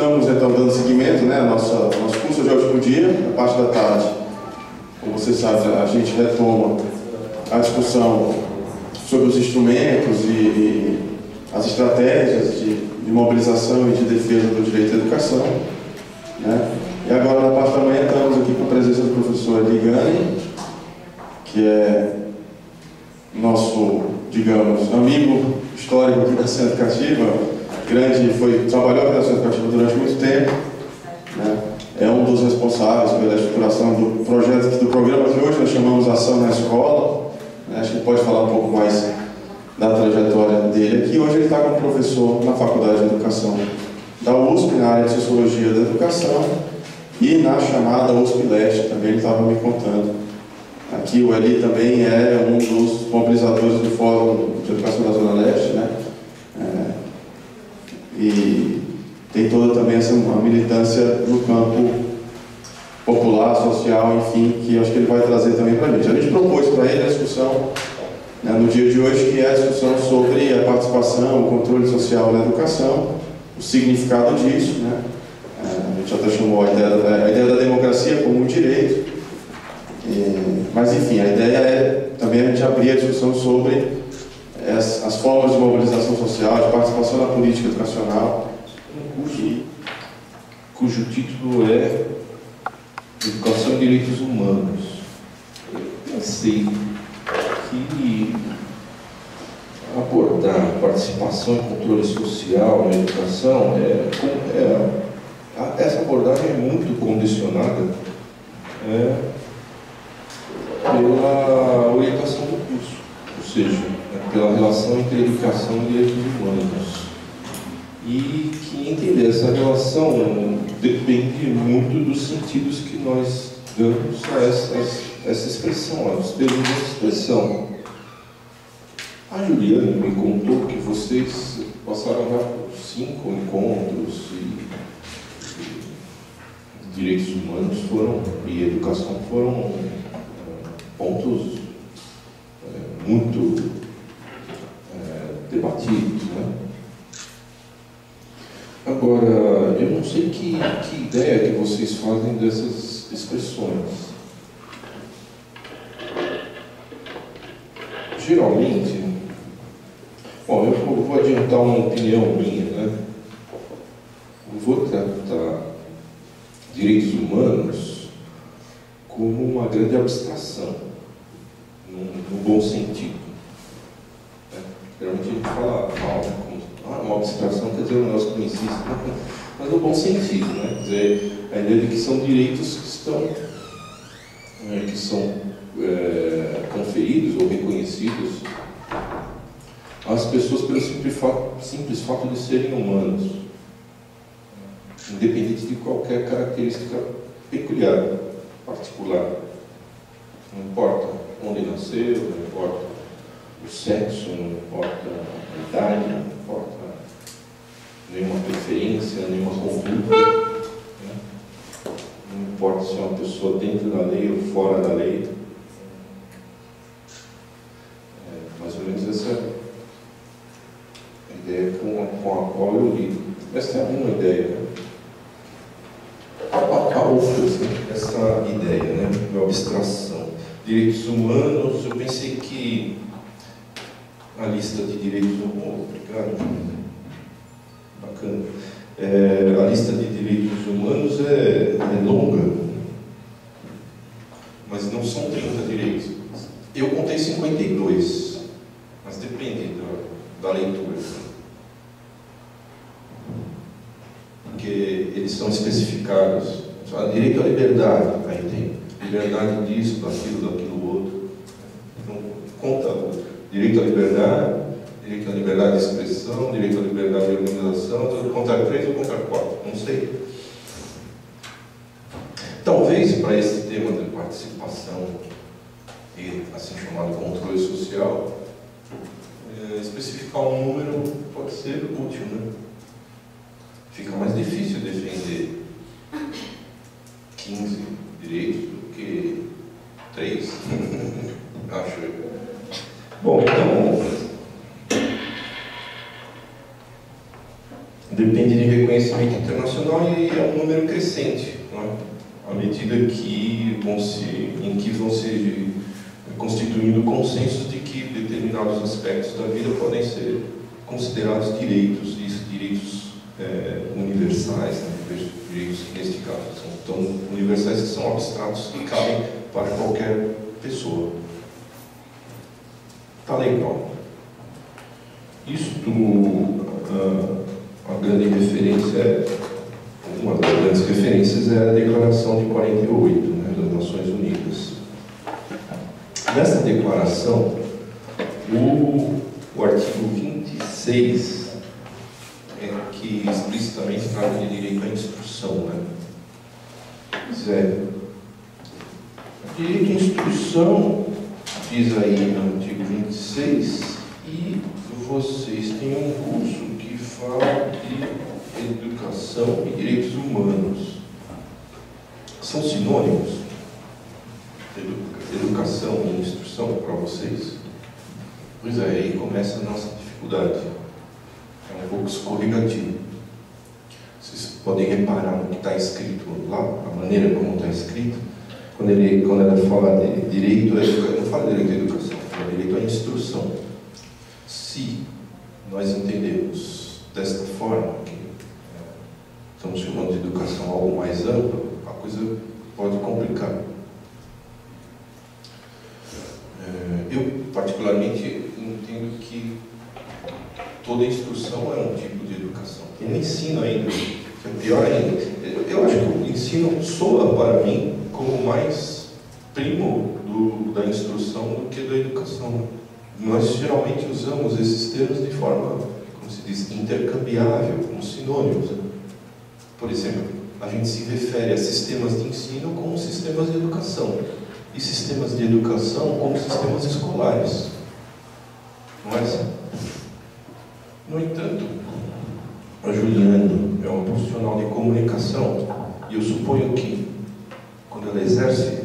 Estamos então dando seguimento, né, ao nosso curso. Hoje é o último dia, na parte da tarde. Como você sabe, a gente retoma a discussão sobre os instrumentos e as estratégias de mobilização e de defesa do direito à educação, né? E agora, na parte da manhã, estamos aqui com a presença do professor Ligani, que é nosso, digamos, amigo histórico aqui da Centro Educativa, trabalhou aqui na Centro Educativa durante muito tempo, né? É um dos responsáveis pela estruturação do projeto, do programa que hoje nós chamamos Ação na Escola, né? Acho que ele pode falar um pouco mais da trajetória dele aqui. Hoje ele está como professor na Faculdade de Educação da USP, na área de Sociologia da Educação, e na chamada USP Leste, também ele estava me contando. Aqui o Eli também é um dos mobilizadores do Fórum de Educação da Zona Leste, né? E tem toda também uma militância no campo popular, social, enfim, que acho que ele vai trazer também para a gente. A gente propôs para ele a discussão, né, no dia de hoje, que é a discussão sobre a participação, o controle social na educação, o significado disso, né? A gente até chamou a ideia da democracia como um direito, mas enfim, a ideia é também a gente abrir a discussão sobre as formas de mobilização social, de participação na política educacional, cujo título é Educação e Direitos Humanos. Eu pensei que abordar participação e controle social na educação, essa abordagem é muito condicionada pela orientação do curso, ou seja, pela relação entre educação e direitos humanos. E que entender essa relação depende muito dos sentidos que nós damos a essa expressão, aos termos dessa expressão. A Juliana me contou que vocês passaram já por 5 encontros e direitos humanos e educação foram pontos muito debatidos, né? Agora, eu não sei que ideia que vocês fazem dessas expressões. Geralmente, bom, eu vou adiantar uma opinião minha, né? Eu vou tratar direitos humanos como uma grande abstração, no bom sentido. Né? Geralmente a gente fala mal, né? Uma abstração quer dizer um negócio que não existe, mas no bom sentido, né? Quer dizer, a ideia de que são direitos que são conferidos ou reconhecidos às pessoas pelo simples fato de serem humanos, independente de qualquer característica peculiar, particular. Não importa onde nasceu, não importa o sexo, não importa a idade, não importa nenhuma preferência, nenhuma conduta, né? Não importa se é uma pessoa dentro da lei ou fora da lei. Mais ou menos essa é a ideia com a qual eu lido. Essa é uma ideia, né? Há outras, né? Essa ideia, né? De abstração. Direitos humanos, eu pensei que a lista de direitos humanos, obrigado, bacana. A lista de direitos humanos é longa, mas não são 30 direitos. Eu contei 52, mas depende da leitura. Porque eles são especificados. Direito à liberdade, aí tem liberdade disso, daquilo outro. Então, conta direito à liberdade, direito à liberdade de expressão, direito à liberdade de organização, contra 3 ou contra 4, não sei. Talvez para esse tema de participação e assim chamado controle social, especificar um número pode ser útil, né? Fica mais difícil defender 15 direitos do que 3, acho eu. Bom, então, depende de reconhecimento internacional e é um número crescente, não é? À medida que em que vão se constituindo consensos de que determinados aspectos da vida podem ser considerados direitos, e direitos universais, né? Direitos que neste caso são tão universais que são abstratos e cabem para qualquer pessoa. Tá legal. Isto, a grande referência, uma das grandes referências é a Declaração de 48, né, das Nações Unidas. Nessa declaração, o artigo 26 é que explicitamente trata de direito à instrução, né? Pois é. Direito à instrução, diz aí no artigo 26, e vocês têm um curso que fala de educação e direitos humanos. São sinônimos? Educação e instrução para vocês? Pois é, aí começa a nossa dificuldade. É um pouco escorregativo. Vocês podem reparar no que está escrito lá, a maneira como está escrito. Quando ela fala de direito à educação, não fala direito à educação, fala direito à instrução. Se nós entendemos desta forma, que estamos chamando de educação algo mais amplo, a coisa pode complicar. Eu, particularmente, entendo que toda instrução é um tipo de educação. E no ensino ainda, que é pior ainda. Eu acho que o ensino soa para mim como mais primo da instrução do que da educação. Nós geralmente usamos esses termos de forma, como se diz, intercambiável, como sinônimos. Por exemplo, a gente se refere a sistemas de ensino como sistemas de educação. E sistemas de educação como sistemas escolares. Não é assim? No entanto, a Juliane é uma profissional de comunicação e eu suponho que, quando ela exerce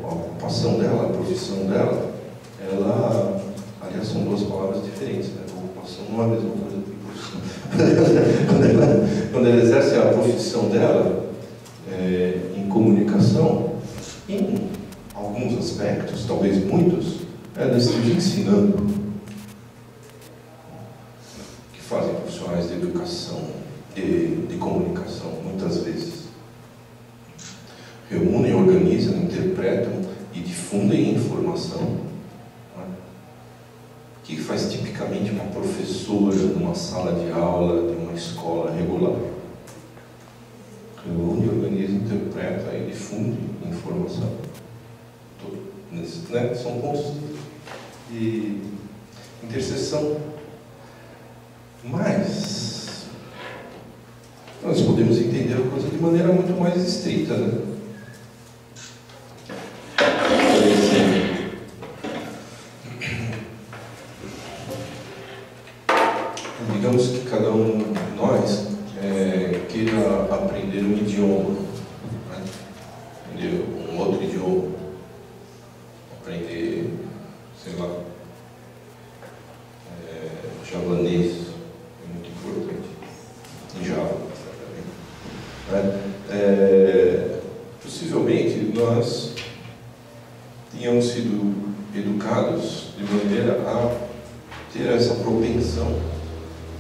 a ocupação dela, a profissão dela, ela, aliás, são duas palavras diferentes, né? A ocupação não é a mesma coisa que profissão. quando ela exerce a profissão dela em comunicação, em alguns aspectos, talvez muitos, ela esteja ensinando. Que fazem profissionais de educação, de comunicação, muitas vezes. Reúnem, organizam, interpretam e difundem informação. Né? Que faz tipicamente uma professora numa sala de aula de uma escola regular. Reúne, organiza, interpreta e difunde informação. Né? São pontos de interseção. Mas nós podemos entender a coisa de maneira muito mais estrita, né? Por exemplo, digamos que cada um de nós queira aprender um idioma, né? Aprender um outro idioma, aprender, sei lá, javanês, é muito importante, em Java, né? Possivelmente nós tínhamos sido educados de maneira a ter essa propensão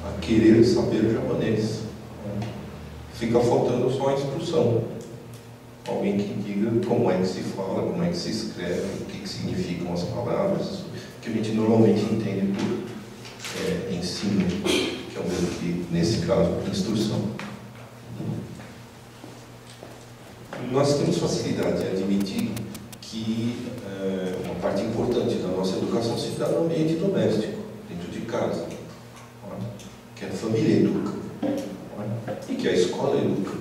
a querer saber javanês. Fica faltando só a instrução. Alguém que diga como é que se fala, como é que se escreve, o que significam as palavras, que a gente normalmente entende por ensino, que é o mesmo que, nesse caso, instrução. Nós temos facilidade em admitir que uma parte importante da nossa educação se dá no ambiente doméstico, dentro de casa, que a família educa, e que a escola educa.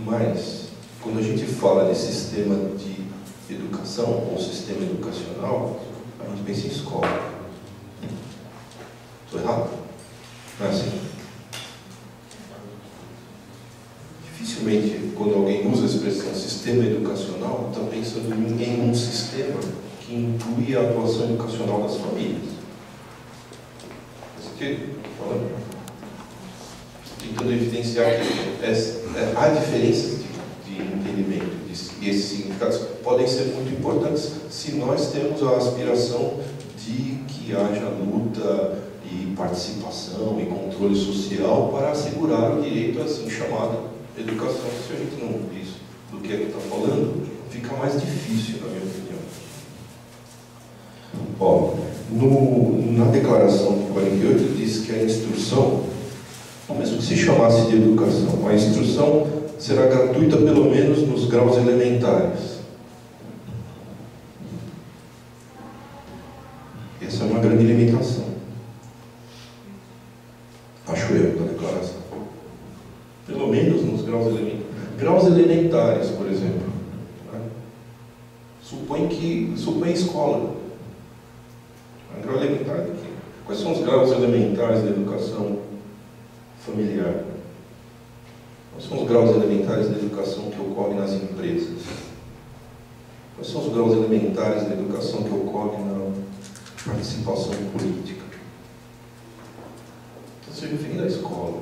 Mas, quando a gente fala de sistema de educação ou sistema educacional, a gente pensa em escola. Estou errado? Não é assim? Dificilmente, quando alguém usa a expressão sistema educacional, está pensando em um sistema que inclui a atuação educacional das famílias. porque, tentando evidenciar que há diferenças de entendimento, e esses significados podem ser muito importantes se nós temos a aspiração de que haja luta e participação e controle social para assegurar o direito à assim chamada educação. Se a gente não diz do que é que está falando, fica mais difícil, na minha opinião. Ó, na declaração de 48 diz que a instrução, mesmo que se chamasse de educação, a instrução será gratuita pelo menos nos graus elementares. Essa é uma grande limitação, acho eu, da declaração. Pelo menos nos graus elementares. Graus elementares, por exemplo. Né? Supõe escola. Um grau elementar de quê? Quais são os graus elementares da educação familiar? Quais são os graus elementares da educação que ocorre nas empresas? Quais são os graus elementares da educação que ocorre na participação política? Então, se refere à escola.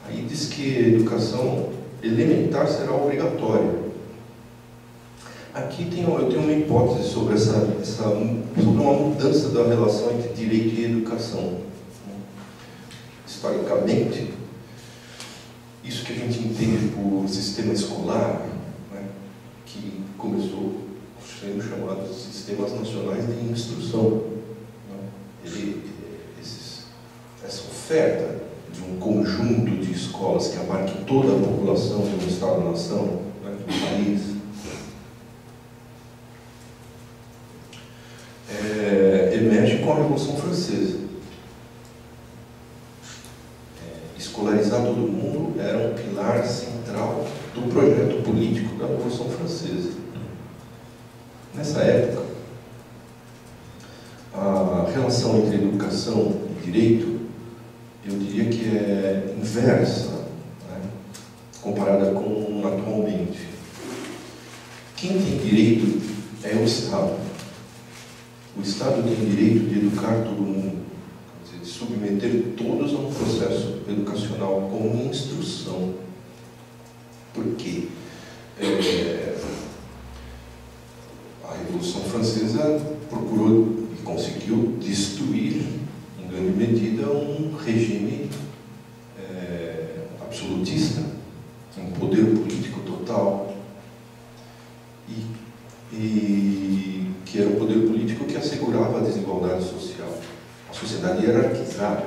Aí diz que a educação elementar será obrigatória. Aqui eu tenho uma hipótese sobre sobre uma mudança da relação entre direito e educação. Historicamente, isso que a gente entende por sistema escolar, né, que começou sendo chamado de sistemas nacionais de instrução. Né? Essa oferta de um conjunto de escolas que abarque toda a população de um Estado-nação, né, do país, emerge com a Revolução Francesa. Escolarizar todo mundo era um pilar central do projeto político da Revolução Francesa. Nessa época, a relação entre educação e direito, eu diria que é inversa, né, comparada com atualmente. Quem tem direito é o Estado. O Estado tem direito de educar todo mundo, quer dizer, de submeter todos a um processo educacional como instrução. Por quê? A Revolução Francesa procurou e conseguiu destruir, em grande medida, um regime absolutista, um poder político total, e que era o poder político que assegurava a desigualdade social, a sociedade hierarquizada.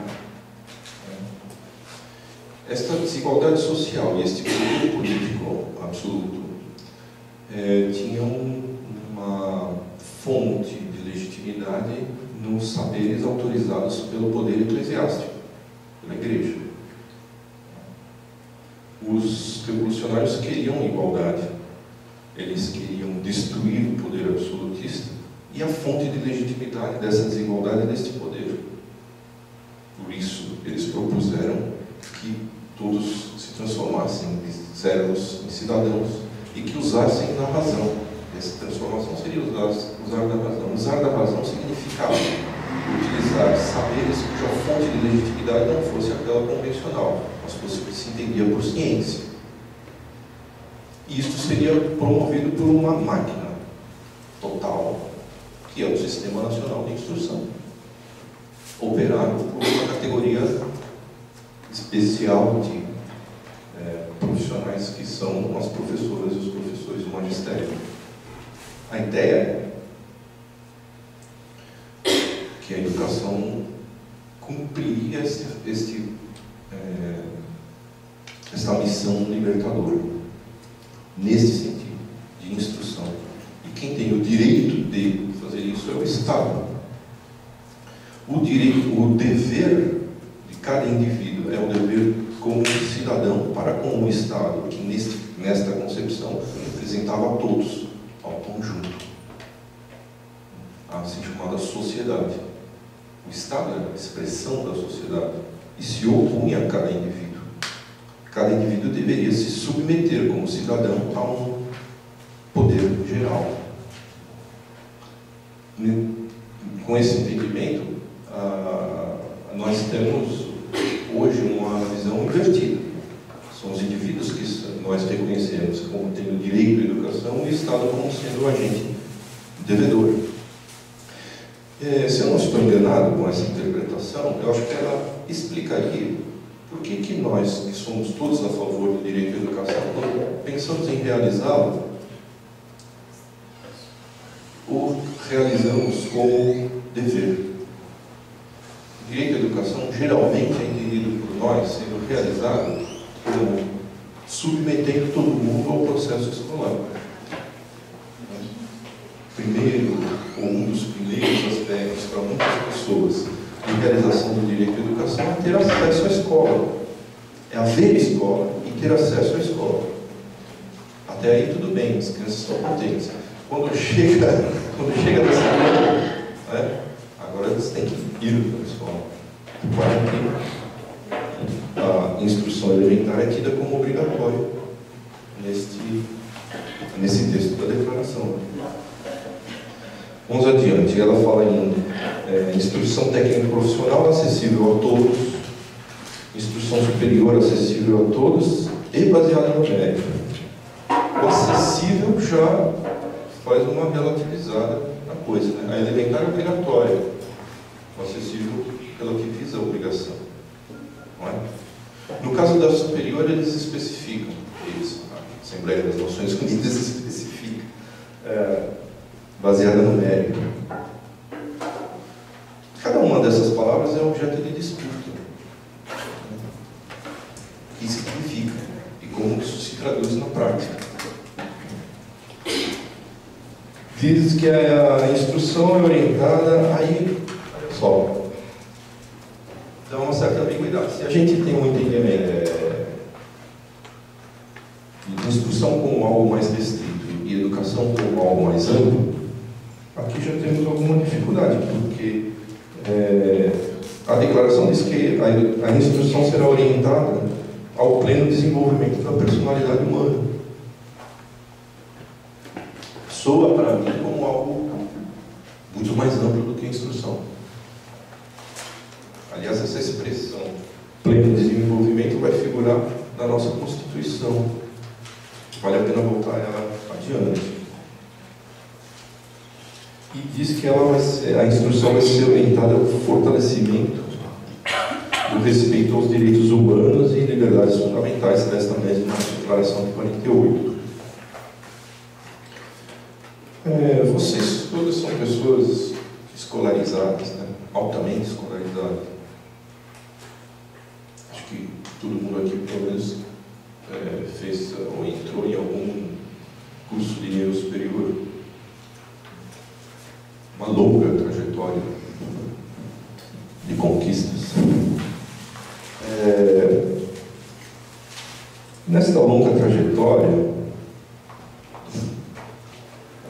Esta desigualdade social e este poder político absoluto tinham uma fonte de legitimidade nos saberes autorizados pelo poder eclesiástico, pela Igreja. Os revolucionários queriam igualdade, eles queriam destruir o poder absolutista e a fonte de legitimidade dessa desigualdade deste poder. Por isso, eles propuseram que todos se transformassem de servos em cidadãos e que usassem da razão. Essa transformação seria usar da razão. Usar da razão significava utilizar saberes cuja fonte de legitimidade não fosse aquela convencional, mas fosse o que se entendia por ciência. E isto seria promovido por uma máquina total, que é o Sistema Nacional de Instrução, operado por uma categoria especial de profissionais que são as professoras e os professores do magistério. A ideia é que a educação cumpriria esta missão libertadora, nesse sentido, de instrução. E quem tem o direito de fazer isso é o Estado. O dever de cada indivíduo é o dever como cidadão para com o Estado, que nesta concepção representava a todos, ao conjunto, a assim chamada sociedade. O Estado era a expressão da sociedade e se opunha a cada indivíduo. Cada indivíduo deveria se submeter como cidadão a um poder geral. com esse entendimento, nós temos hoje uma visão invertida. São os indivíduos que nós reconhecemos como tendo direito à educação e o Estado como sendo o agente devedor. Se eu não estou enganado com essa interpretação, eu acho que ela explicaria por que nós, que somos todos a favor do direito à educação, quando pensamos em realizá-lo, o realizamos como dever. O direito à educação geralmente é entendido por nós, sendo realizado como submetendo todo mundo ao processo escolar. Primeiro, ou um dos primeiros aspectos para muitas pessoas de realização do direito à educação é ter acesso à escola. É haver escola e ter acesso à escola. Até aí tudo bem, as crianças estão contentes. Quando chega dessa hora, né, agora eles têm que ir para a escola. A instrução elementar é tida como obrigatória nesse texto da declaração. Vamos adiante. Ela fala em instrução técnica profissional acessível a todos, instrução superior acessível a todos e baseada no mérito. O acessível já faz uma relativizada na coisa, né? A elementar é obrigatória, o acessível pelo que visa a obrigação. Não é? No caso da superior, eles especificam isso. A Assembleia das Nações Unidas especifica, baseada no mérito. Cada uma dessas palavras é objeto de disputa. O que significa e como isso se traduz na prática. Diz que a instrução é orientada aí, olha só, dá uma certa ambiguidade. Se a gente tem um entendimento de instrução como algo mais restrito e educação como algo mais amplo, aqui já temos alguma dificuldade, porque a declaração diz que a instrução será orientada ao pleno desenvolvimento da personalidade humana. Soa para mim como algo muito mais amplo do que a instrução. Aliás, essa expressão, pleno desenvolvimento, vai figurar na nossa Constituição. Vale a pena voltar ela adiante. E diz que a instrução vai ser orientada ao fortalecimento do respeito aos direitos humanos e liberdades fundamentais desta mesma declaração de 48. Vocês todos são pessoas escolarizadas, né? Altamente escolarizadas. Acho que todo mundo aqui, pelo menos, fez ou entrou em algum curso de nível superior. Uma longa trajetória de conquistas. Nesta longa trajetória,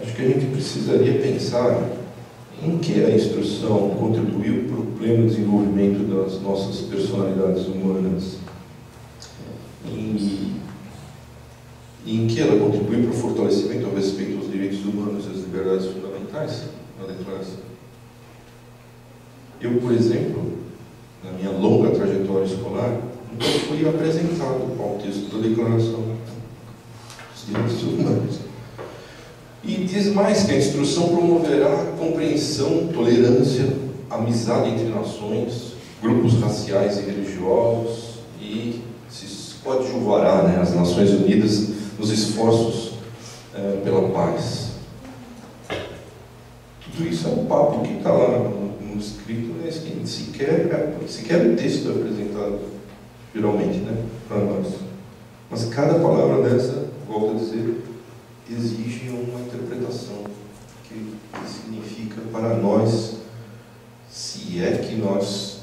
acho que a gente precisaria pensar em que a instrução contribuiu para o pleno desenvolvimento das nossas personalidades humanas e em que ela contribuiu para o fortalecimento ao respeito aos direitos humanos e às liberdades fundamentais na declaração. Eu, por exemplo, na minha longa trajetória escolar, nunca fui apresentado ao texto da declaração dos direitos humanos. E diz mais que a instrução promoverá compreensão, tolerância, amizade entre nações, grupos raciais e religiosos e se coadjuvará, né, as Nações Unidas nos esforços pela paz. Tudo isso é um papo que está lá no escrito, né, sequer o texto é apresentado, geralmente, né, para nós. Mas cada palavra dessa, volto a dizer, exige uma interpretação que significa para nós, se é que nós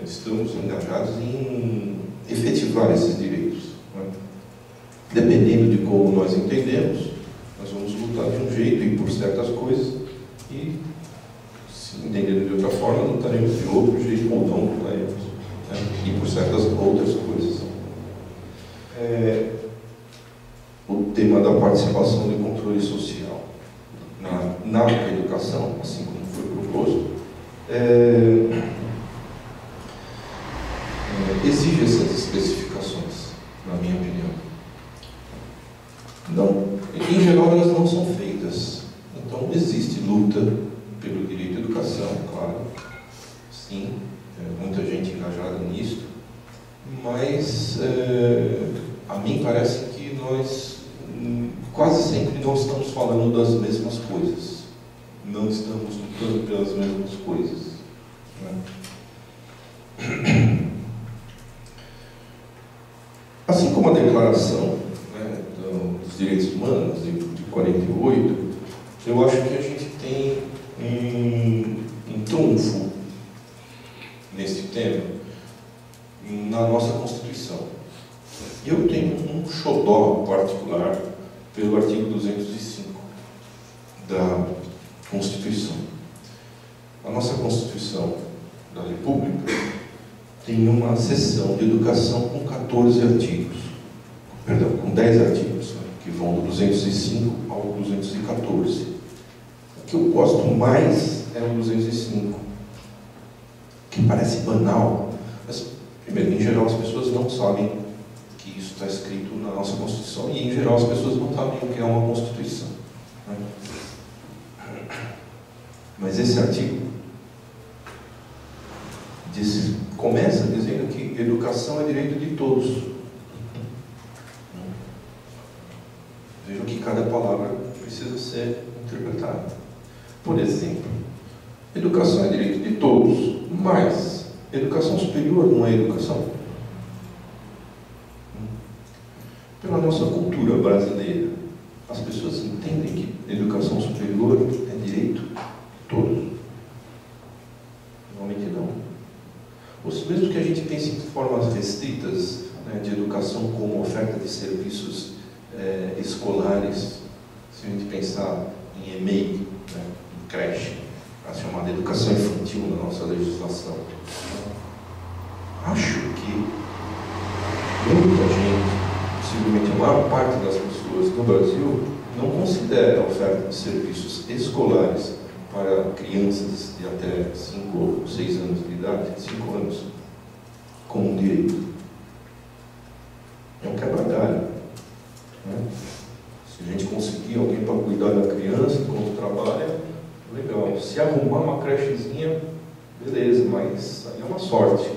estamos engajados em efetivar esses direitos. Né? Dependendo de como nós entendemos, nós vamos lutar de um jeito e por certas coisas, e se entendendo de outra forma, lutaremos de outro jeito ou não lutaremos, né? E por certas outras coisas. O tema da participação de controle social na educação, assim como foi proposto, exige essas especificações, na minha opinião. Não, em geral elas não são feitas. Então existe luta pelo direito à educação, claro, sim, muita gente engajada nisso, mas a mim parece que nós quase sempre não estamos falando das mesmas coisas, não estamos lutando pelas mesmas coisas, né? Assim como a declaração, né, dos direitos humanos de 48, eu acho que a gente tem um trunfo nesse tema na nossa Constituição. Eu tenho um xodó particular pelo artigo 205 da Constituição. A nossa Constituição da República tem uma seção de educação com 14 artigos, perdão, com 10 artigos, né, que vão do 205 ao 214. O que eu gosto mais é o 205, que parece banal, mas, primeiro, em geral as pessoas não sabem que isso está escrito na nossa Constituição, e em geral as pessoas não sabem o que é uma Constituição, né? Mas esse artigo começa dizendo que educação é direito de todos. Vejam que cada palavra precisa ser interpretada. Por exemplo, educação é direito de todos, mas educação superior não é educação? Pela nossa cultura brasileira, as pessoas entendem que educação superior é direito de todos? Normalmente não. Ou mesmo que a gente pense em formas restritas, né, de educação como oferta de serviços escolares, se a gente pensar em EMEI, né, em creche, a chamada educação infantil na nossa legislação, acho que muita gente, possivelmente a maior parte das pessoas no Brasil, não considera a oferta de serviços escolares para crianças de até 5 ou 6 anos de idade, 5 anos, como um direito. É um quebra-galho, né? Se a gente conseguir alguém para cuidar da criança enquanto trabalha, legal. Se arrumar uma crechezinha, beleza, mas aí é uma sorte,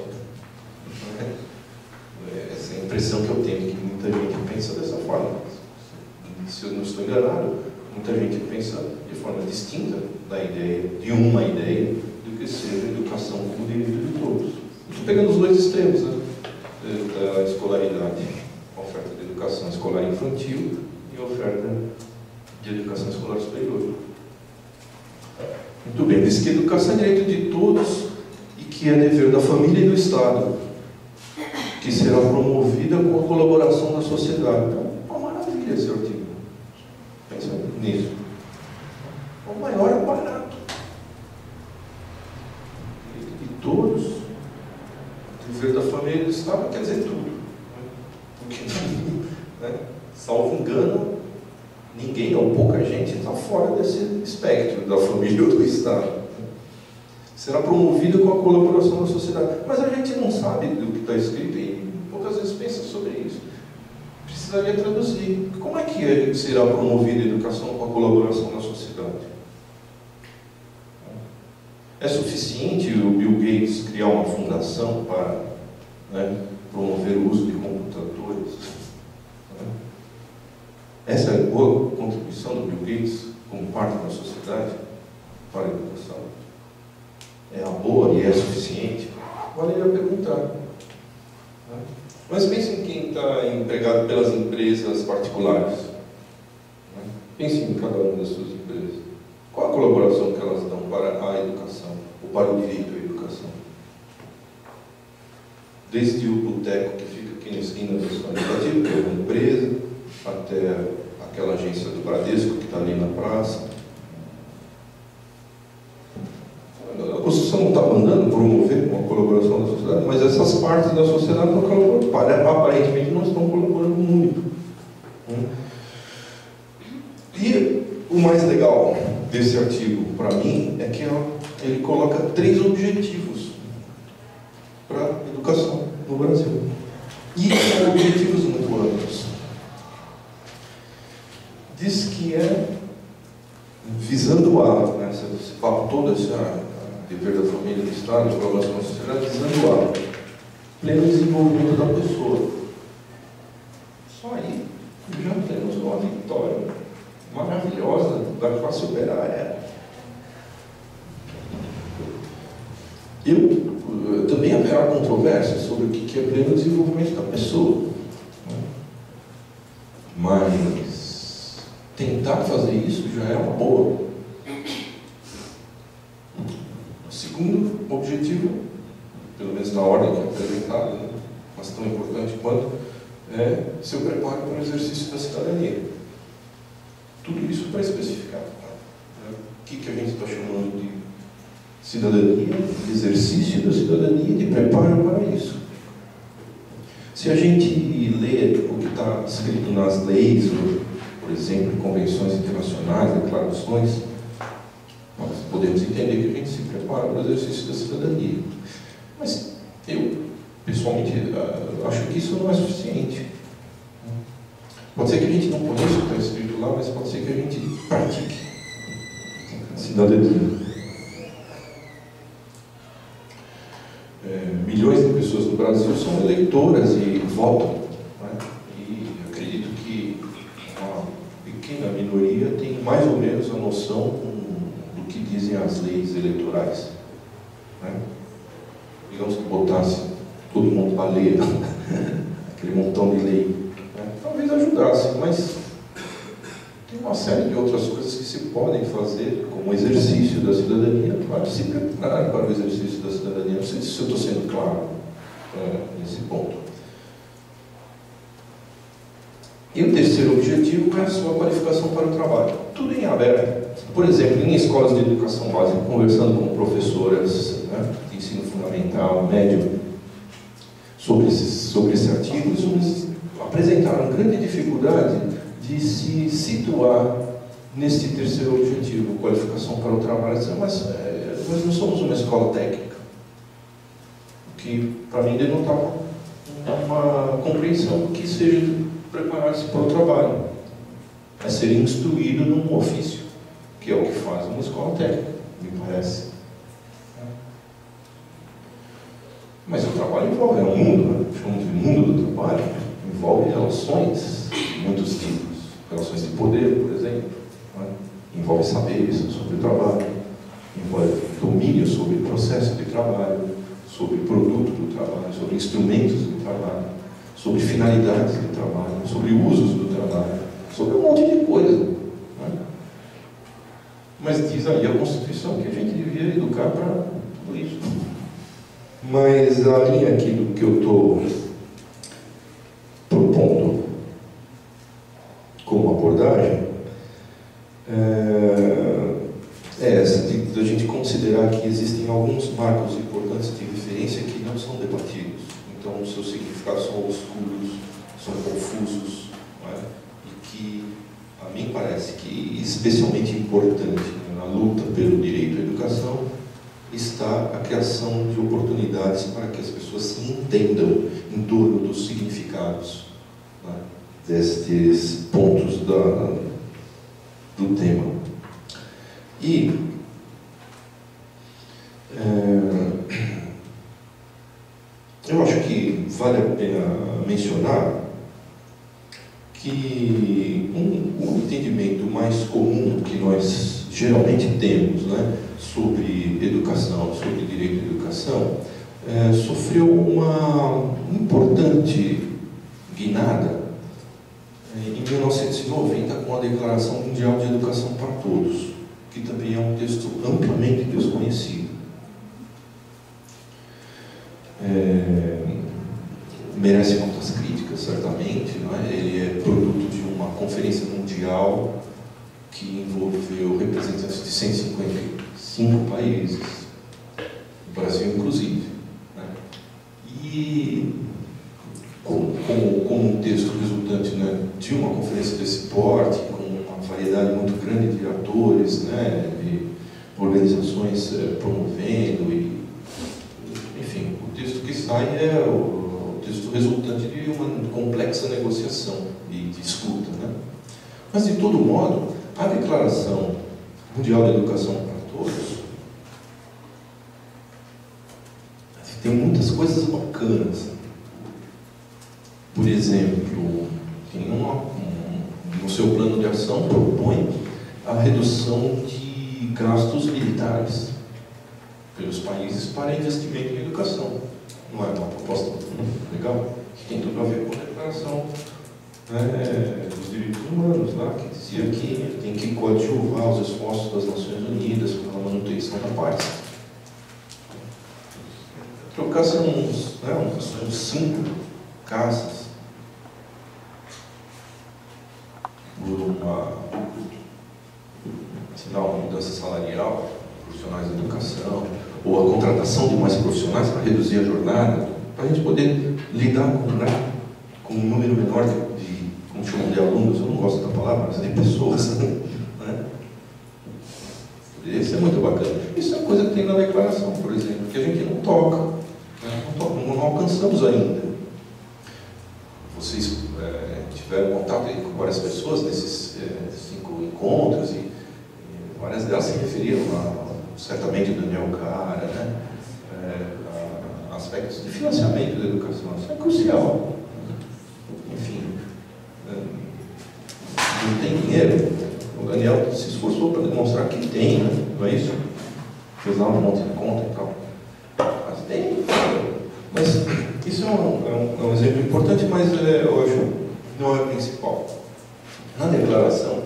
né? Essa é a impressão que eu tenho, que muita gente pensa dessa forma. Se eu não estou enganado, muita gente pensa de forma distinta da ideia, de uma ideia, do que seja educação como direito de todos. Estou pegando os dois extremos, né, da escolaridade, a oferta de educação escolar infantil e a oferta de educação escolar superior. Muito bem, diz que educação é direito de todos e que é dever da família e do Estado, que será promovida com a colaboração da sociedade. Então, uma maravilha esse artigo. Pensa nisso. O maior barato. Direito de todos, dever da família e do Estado, quer dizer tudo. Porque, né, salvo engano, ninguém ou pouca gente está fora desse espectro da família ou do Estado. Será promovido com a colaboração da sociedade. Mas a gente não sabe do que está escrito e poucas vezes pensa sobre isso. Precisaria traduzir. Como é que será promovida a educação com a colaboração da sociedade? É suficiente o Bill Gates criar uma fundação para, né, promover o uso de computadores? Essa é a boa contribuição do Bill Gates como parte da sociedade para a educação? É a boa e é suficiente? Valeria perguntar. Mas pense em quem está empregado pelas empresas particulares. Pense em cada uma das suas empresas. Qual a colaboração que elas dão para a educação, ou para o direito à educação? Desde o boteco que fica aqui na esquina da sua iniciativa, que é uma empresa, até aquela agência do Bradesco que está ali na praça. A Constituição não está mandando promover uma colaboração da sociedade, mas essas partes da sociedade não colaboram, aparentemente não estão colaborando muito. E o mais legal, desse artigo, para mim, é que ele coloca 3 objetivos para a educação no Brasil. E são objetivos muito amplos. Diz que é visando esse papo todo, esse dever da família, do Estado, de colaboração da sociedade, visando pleno desenvolvimento da pessoa. Só aí já temos uma vitória maravilhosa da classe operária. Também haverá controvérsia sobre o que é pleno desenvolvimento da pessoa. Mas tentar fazer isso já é uma boa. O segundo objetivo, pelo menos na ordem que é apresentada, mas tão importante quanto, é seu preparo para o exercício da cidadania. Tudo isso para especificar. O que a gente está chamando de cidadania, de exercício da cidadania, de preparo para isso. Se a gente lê o que está escrito nas leis, por exemplo, em convenções internacionais, declarações, nós podemos entender que a gente se prepara para o exercício da cidadania. Mas eu, pessoalmente, acho que isso não é suficiente. Pode ser que a gente não conheça o que está escrito lá, mas pode ser que a gente pratique a cidadania. Milhões de pessoas no Brasil são eleitoras e votam, né? E acredito que uma pequena minoria tem mais ou menos a noção do que dizem as leis eleitorais, né? Digamos que botasse todo mundo para ler aquele montão de lei, né? Talvez ajudasse, mas tem uma série de outras coisas que se podem fazer como exercício da cidadania para se preparar para o exercício da cidadania. Não sei se eu estou sendo claro nesse ponto. E o terceiro objetivo é a sua qualificação para o trabalho. Tudo em aberto. Por exemplo, em escolas de educação básica, conversando com professoras, né, de ensino fundamental, médio, sobre esse artigo, apresentaram grande dificuldade de se situar nesse terceiro objetivo, qualificação para o trabalho. Mas nós não somos uma escola técnica, o que para mim denotava uma compreensão do que seja preparar-se para o trabalho, é ser instruído num ofício, que é o que faz uma escola técnica, me parece. Mas o trabalho envolve um mundo, né? Chamamos de mundo do trabalho, envolve relações de muitos tipos, relações de poder, por exemplo, né? Envolve saberes sobre o trabalho, envolve domínio sobre o processo de trabalho, sobre o produto do trabalho, sobre instrumentos do trabalho, sobre finalidades do trabalho, sobre usos do trabalho, sobre um monte de coisa, né? Mas diz aí a Constituição que a gente devia educar para tudo isso. Mas a linha aqui do que eu estou propondo como abordagem é essa, de a gente considerar que existem alguns marcos importantes de referência que não são debatidos. Então, os seus significados são obscuros, são confusos, não é? E que, a mim parece que, especialmente importante na luta pelo direito à educação, está a criação de oportunidades para que as pessoas se entendam em torno dos significados, né, destes pontos do tema. E eu acho que vale a pena mencionar que um entendimento mais comum que nós geralmente temos, né, sobre educação, sobre direito à educação, sofreu uma importante guinada em 1990 com a Declaração Mundial de Educação para Todos, que também é um texto amplamente desconhecido. Merece muitas críticas, certamente, não é? Ele é produto de uma conferência mundial que envolveu representantes de 155 países, o Brasil inclusive, né? E como um texto resultante, né, de uma conferência desse porte, com uma variedade muito grande de atores, né, de organizações promovendo, enfim, o texto que sai é o texto resultante de uma complexa negociação e de escuta, né? Mas, de todo modo, a Declaração Mundial da Educação para Todos tem muitas coisas bacanas. Por exemplo, tem no seu plano de ação propõe a redução de gastos militares pelos países para investimento em educação. Não é uma proposta legal? Que tem tudo a ver com a Declaração dos Direitos Humanos, lá, que dizia que tem que coadjuvar os esforços das Nações Unidas para a manutenção da paz. Trocasse uns 5 casas por uma mudança salarial, profissionais da educação, ou a contratação de mais profissionais para reduzir a jornada, para a gente poder lidar com um número menor como chamam de alunos, eu não gosto da palavra, mas de pessoas, né? Isso é muito bacana. Isso é uma coisa que tem na declaração, por exemplo, que a gente não toca, né? Não alcançamos ainda. Vocês tiveram contato com várias pessoas nesses 5 encontros, e várias delas se referiram certamente o Daniel Cara, né? A aspectos de financiamento da educação. Isso é crucial. Enfim, não tem dinheiro. O Daniel se esforçou para demonstrar que tem, né? Não é isso? Fez lá um monte de conta e tal. Mas tem. Mas isso é um exemplo importante, mas eu acho que não é o principal. Na declaração,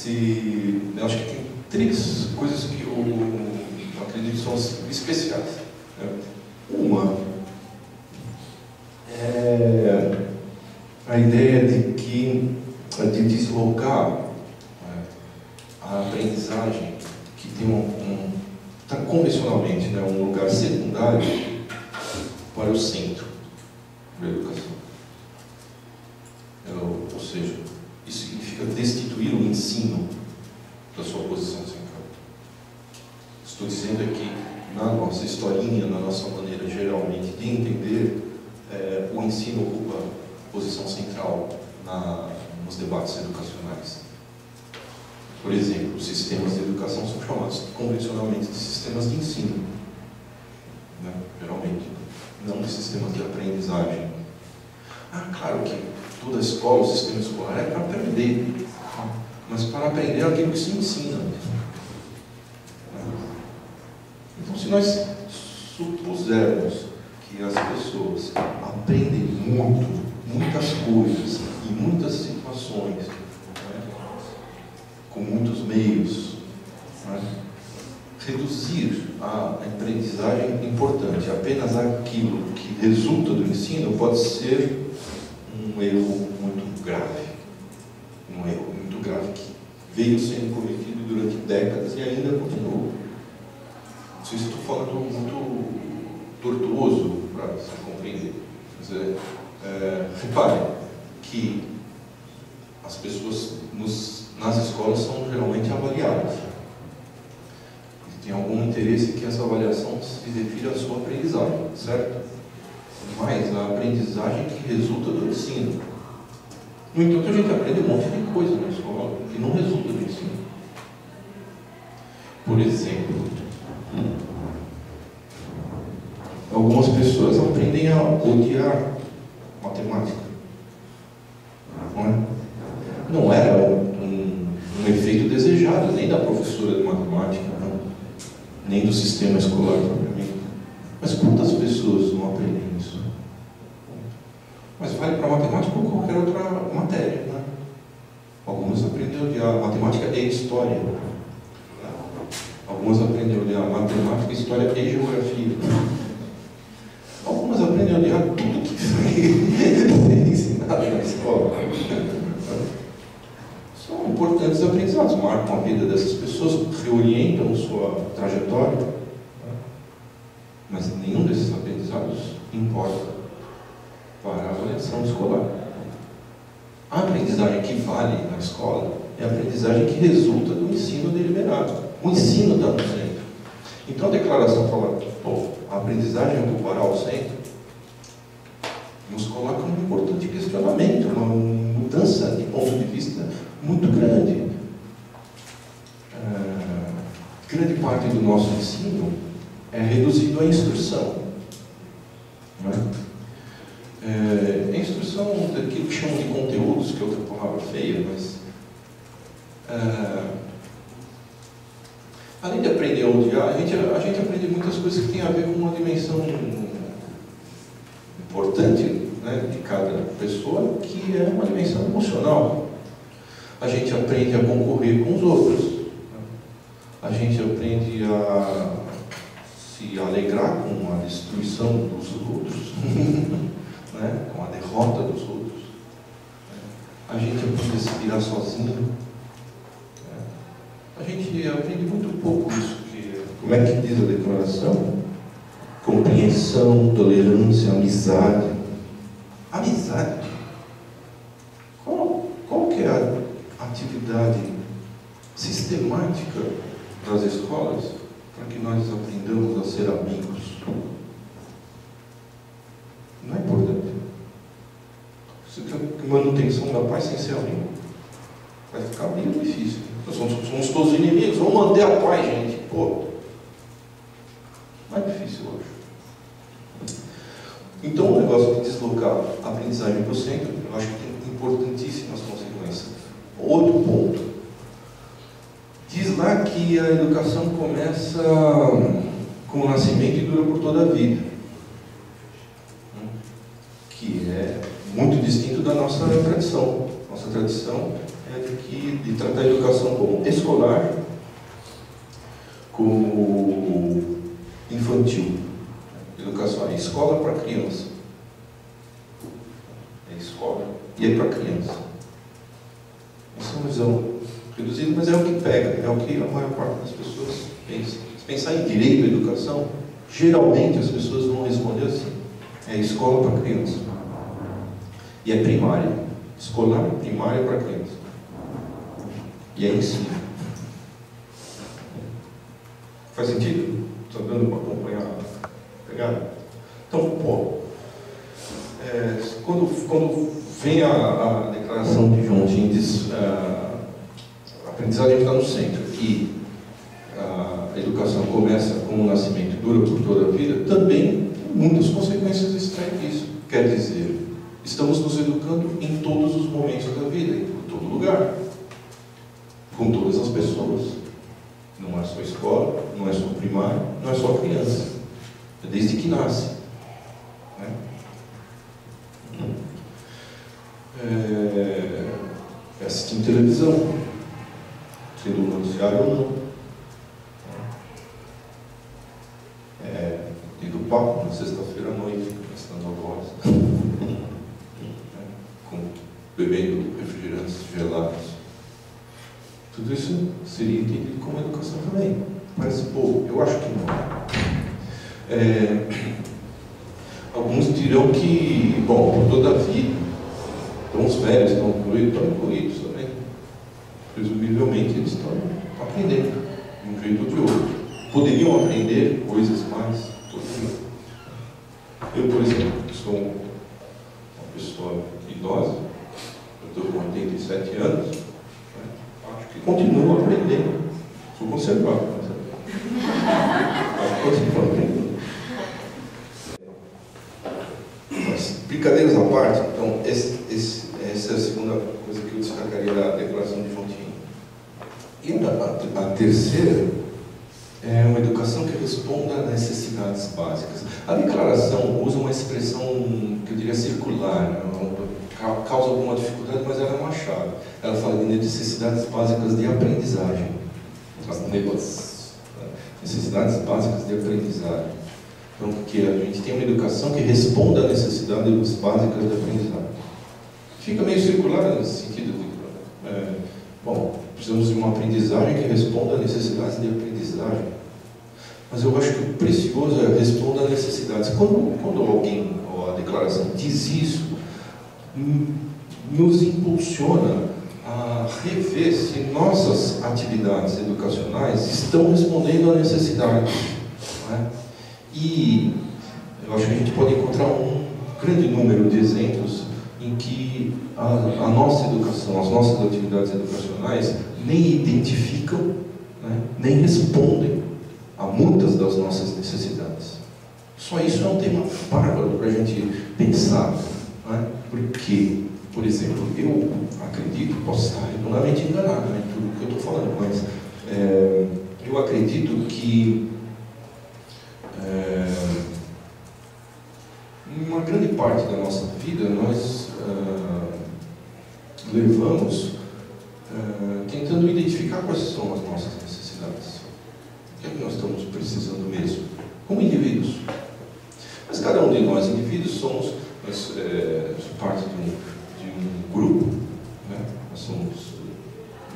eu acho que tem 3 coisas que eu acredito que são especiais, né? Uma é a ideia de deslocar a aprendizagem que tem tá convencionalmente, né, um lugar secundário para o centro da educação. Ou seja, isso significa destituir o ensino da sua posição central. Estou dizendo aqui, na nossa historinha, na nossa maneira geralmente de entender, o ensino ocupa posição central nos debates educacionais. Por exemplo, os sistemas de educação são chamados convencionalmente de sistemas de ensino, né? Geralmente, não de sistemas de aprendizagem. Claro que toda escola, o sistema escolar é para aprender, mas para aprender aquilo que se ensina. Então, se nós supusermos que as pessoas aprendem muitas coisas, em muitas situações, né, com muitos meios, né, reduzir a aprendizagem importante apenas àquilo que resulta do ensino pode ser um erro muito grave. Um erro muito grave que veio sendo cometido durante décadas e ainda continua. Não sei se estou falando muito tortuoso para se compreender. Mas, reparem que as pessoas nas escolas são geralmente avaliadas. E tem algum interesse que essa avaliação se refira à sua aprendizagem, certo? Mas a aprendizagem que resulta do ensino. No entanto, a gente aprende um monte de coisa na escola que não resulta do ensino. Por exemplo, algumas pessoas aprendem a odiar matemática. Não era um efeito desejado nem da professora de matemática, não, nem do sistema escolar propriamente. Mas quantas pessoas não aprendem isso? Mas vale para matemática ou qualquer outra matéria, né? Algumas aprendem a odiar matemática e história. Algumas aprendem a odiar matemática, história e geografia. Algumas aprendem a odiar tudo que foi ensinado na escola. São importantes aprendizados, marcam a vida dessas pessoas, reorientam sua trajetória. Mas nenhum desses aprendizados importa para a avaliação escolar. A aprendizagem que vale na escola é a aprendizagem que resulta do ensino deliberado. O ensino está no centro. Então a declaração fala, a aprendizagem ocupará o centro, nos coloca um importante questionamento, uma mudança de ponto de vista muito grande. Grande parte do nosso ensino é reduzido à instrução. Não é? A instrução daquilo que chamam de conteúdos, que é outra palavra feia, mas além de aprender a odiar, a gente aprende muitas coisas que têm a ver com uma dimensão importante, né, de cada pessoa, que é uma dimensão emocional. A gente aprende a concorrer com os outros. A gente aprende a se alegrar com a destruição dos outros, né? Com a derrota dos outros. A gente aprende a se virar sozinho. A gente aprende muito pouco isso. Como é que diz a declaração? Compreensão, tolerância, amizade. Amizade. Qual que é a atividade sistemática das escolas para que nós aprendamos a ser amigos? Não é importante. Você tem manutenção da paz sem ser amigo. Vai ficar bem difícil. Nós somos todos inimigos. Vamos manter a paz, gente. Pô. Mais difícil hoje. Então o negócio de deslocar a aprendizagem para o centro, eu acho que tem importantíssimas consequências. Outro ponto. Diz lá que a educação começa com o nascimento e dura por toda a vida. Que é muito distinto da nossa tradição. Nossa tradição é de tratar a educação como escolar, como infantil. Educação é escola para criança. É escola e é para criança. Essa é uma visão reduzida, mas é o que pega, é o que a maior parte das pessoas pensa. Se pensar em direito à educação, geralmente as pessoas vão responder assim: é escola para criança. E é primária. Escolar, primária para criança. E é ensino. Faz sentido? Está dando para acompanhar? Pegar? Então, quando vem a declaração de John Jean, diz a aprendizagem está no centro e a educação começa com o nascimento e dura por toda a vida, também muitas consequências extraem disso. Quer dizer, estamos nos educando em todos os momentos da vida, em todo lugar, com todas as pessoas. Não é só escola, não é só primário, não é só criança. É desde que nasce. Né? É assistindo televisão, sendo um noticiário ou não. É tendo papo na sexta-feira à noite, prestando a voz. Bebendo refrigerantes gelados. Tudo isso seria entendido como educação também. Mas, eu acho que não. Alguns dirão que, por toda a vida, então os velhos estão incluídos também. Presumivelmente eles estão aprendendo, de um jeito ou de outro. Poderiam aprender coisas mais. Eu, por exemplo, sou uma pessoa idosa, eu estou com 87 anos, acho que continuo aprendendo. Sou conservado, acho que continuo aprendendo. Mas, brincadeiras à parte, então, essa é a segunda coisa que eu destacaria da declaração de Fontinho. E a terceira é uma educação que responda a necessidades básicas. A declaração usa uma expressão que eu diria circular, né? Causa alguma dificuldade, mas ela é uma chave. Ela fala de necessidades básicas de aprendizagem. Necessidades básicas de aprendizagem. Então, porque a gente tem uma educação que responda a necessidades básicas de aprendizagem. Fica meio circular nesse sentido. Precisamos de uma aprendizagem que responda a necessidades de aprendizagem. Mas eu acho que o precioso é responder a necessidades. Quando alguém, ou a declaração, diz isso, nos impulsiona a rever se nossas atividades educacionais estão respondendo à necessidade. Né? E eu acho que a gente pode encontrar um grande número de exemplos em que a nossa educação, as nossas atividades educacionais nem identificam, né, nem respondem a muitas das nossas necessidades. Só isso é um tema bárbaro para a gente pensar. Né? Porque, por exemplo, eu acredito, posso estar redondamente enganado em tudo que eu estou falando, mas eu acredito que uma grande parte da nossa vida nós levamos tentando identificar quais são as nossas necessidades. O que é que nós estamos precisando mesmo, como indivíduos. Mas cada um de nós, indivíduos, somos parte de um grupo. Né?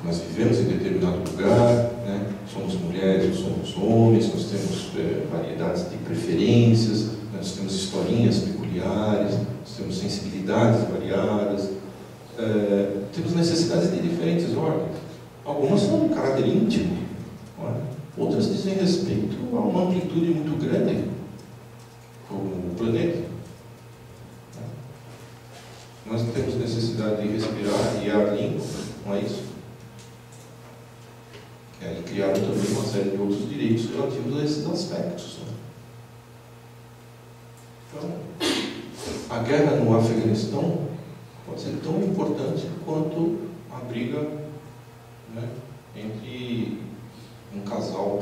Nós vivemos em determinado lugar, né? Somos mulheres, somos homens, nós temos variedades de preferências, nós temos historinhas peculiares, nós temos sensibilidades variadas, temos necessidades de diferentes ordens. Algumas são de caráter íntimo, outras dizem respeito a uma amplitude muito grande, como o planeta. Nós temos necessidade de respirar e ar limpo, não é isso? E criaram também uma série de outros direitos relativos a esses aspectos. Então, a guerra no Afeganistão pode ser tão importante quanto a briga, né, entre um casal,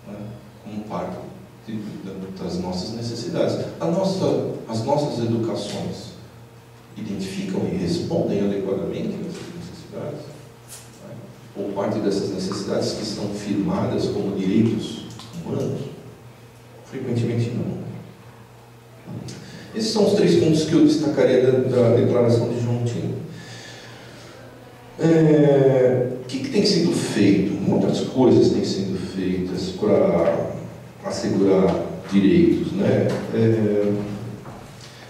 né, como parte das nossas necessidades. As nossas educações identificam e respondem adequadamente a essas necessidades? Né? Ou parte dessas necessidades que são firmadas como direitos humanos? Frequentemente não. Esses são os 3 pontos que eu destacaria da declaração de João-Tim. O que tem sido feito? Muitas coisas têm sido feitas para assegurar direitos, né?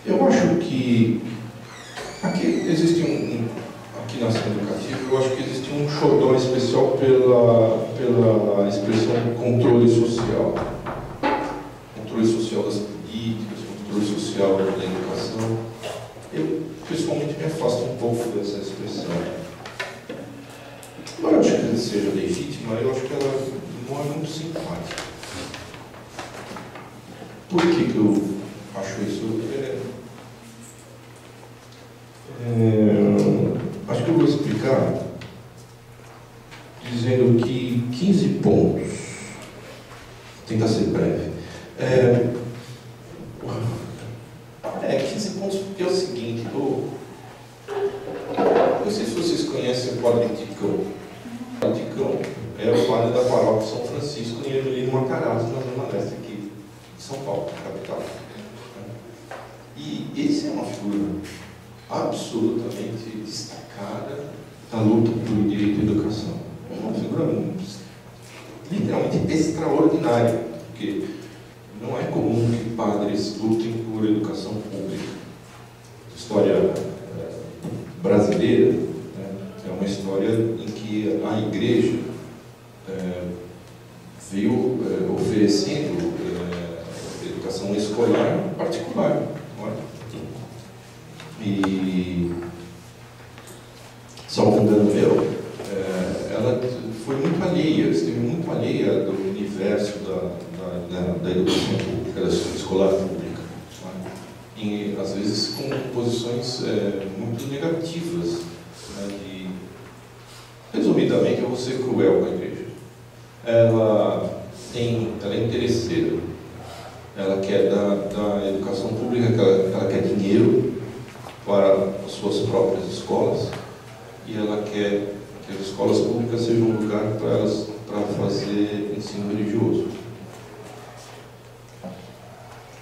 Eu acho que aqui existe aqui na ação educativa, eu acho que existe um xodó especial pela expressão controle social. Controle social das políticas, controle social da educação. Eu, pessoalmente, me afasto um pouco dessa expressão. Embora eu acho que ela seja legítima, eu acho que ela não é muito simpática. Por que eu acho isso? Acho que eu vou explicar dizendo que 15 pontos, tentar ser breve. 15 pontos, porque é o seguinte, eu não sei se vocês conhecem o Padre Ticão. O Padre Ticão é o padre da paróquia São Francisco em Ermelino Matarazzo, na Zona Leste aqui de São Paulo, capital. E esse é uma figura absolutamente destacada da luta pelo direito à educação. É uma figura literalmente extraordinária, porque não é comum que padres lutem por educação pública. A história brasileira, né, é uma história em que a Igreja veio oferecendo educação escolar particular. Não é? E, salvo engano meu, ela foi muito alheia, esteve muito alheia do universo da educação pública, da escolar pública. E, às vezes, com posições muito negativas. Né, resumidamente, eu vou ser cruel com a Igreja. Ela é interesseira. Ela quer da educação pública, ela quer dinheiro para as suas próprias escolas, e ela quer que as escolas públicas sejam um lugar para fazer ensino religioso.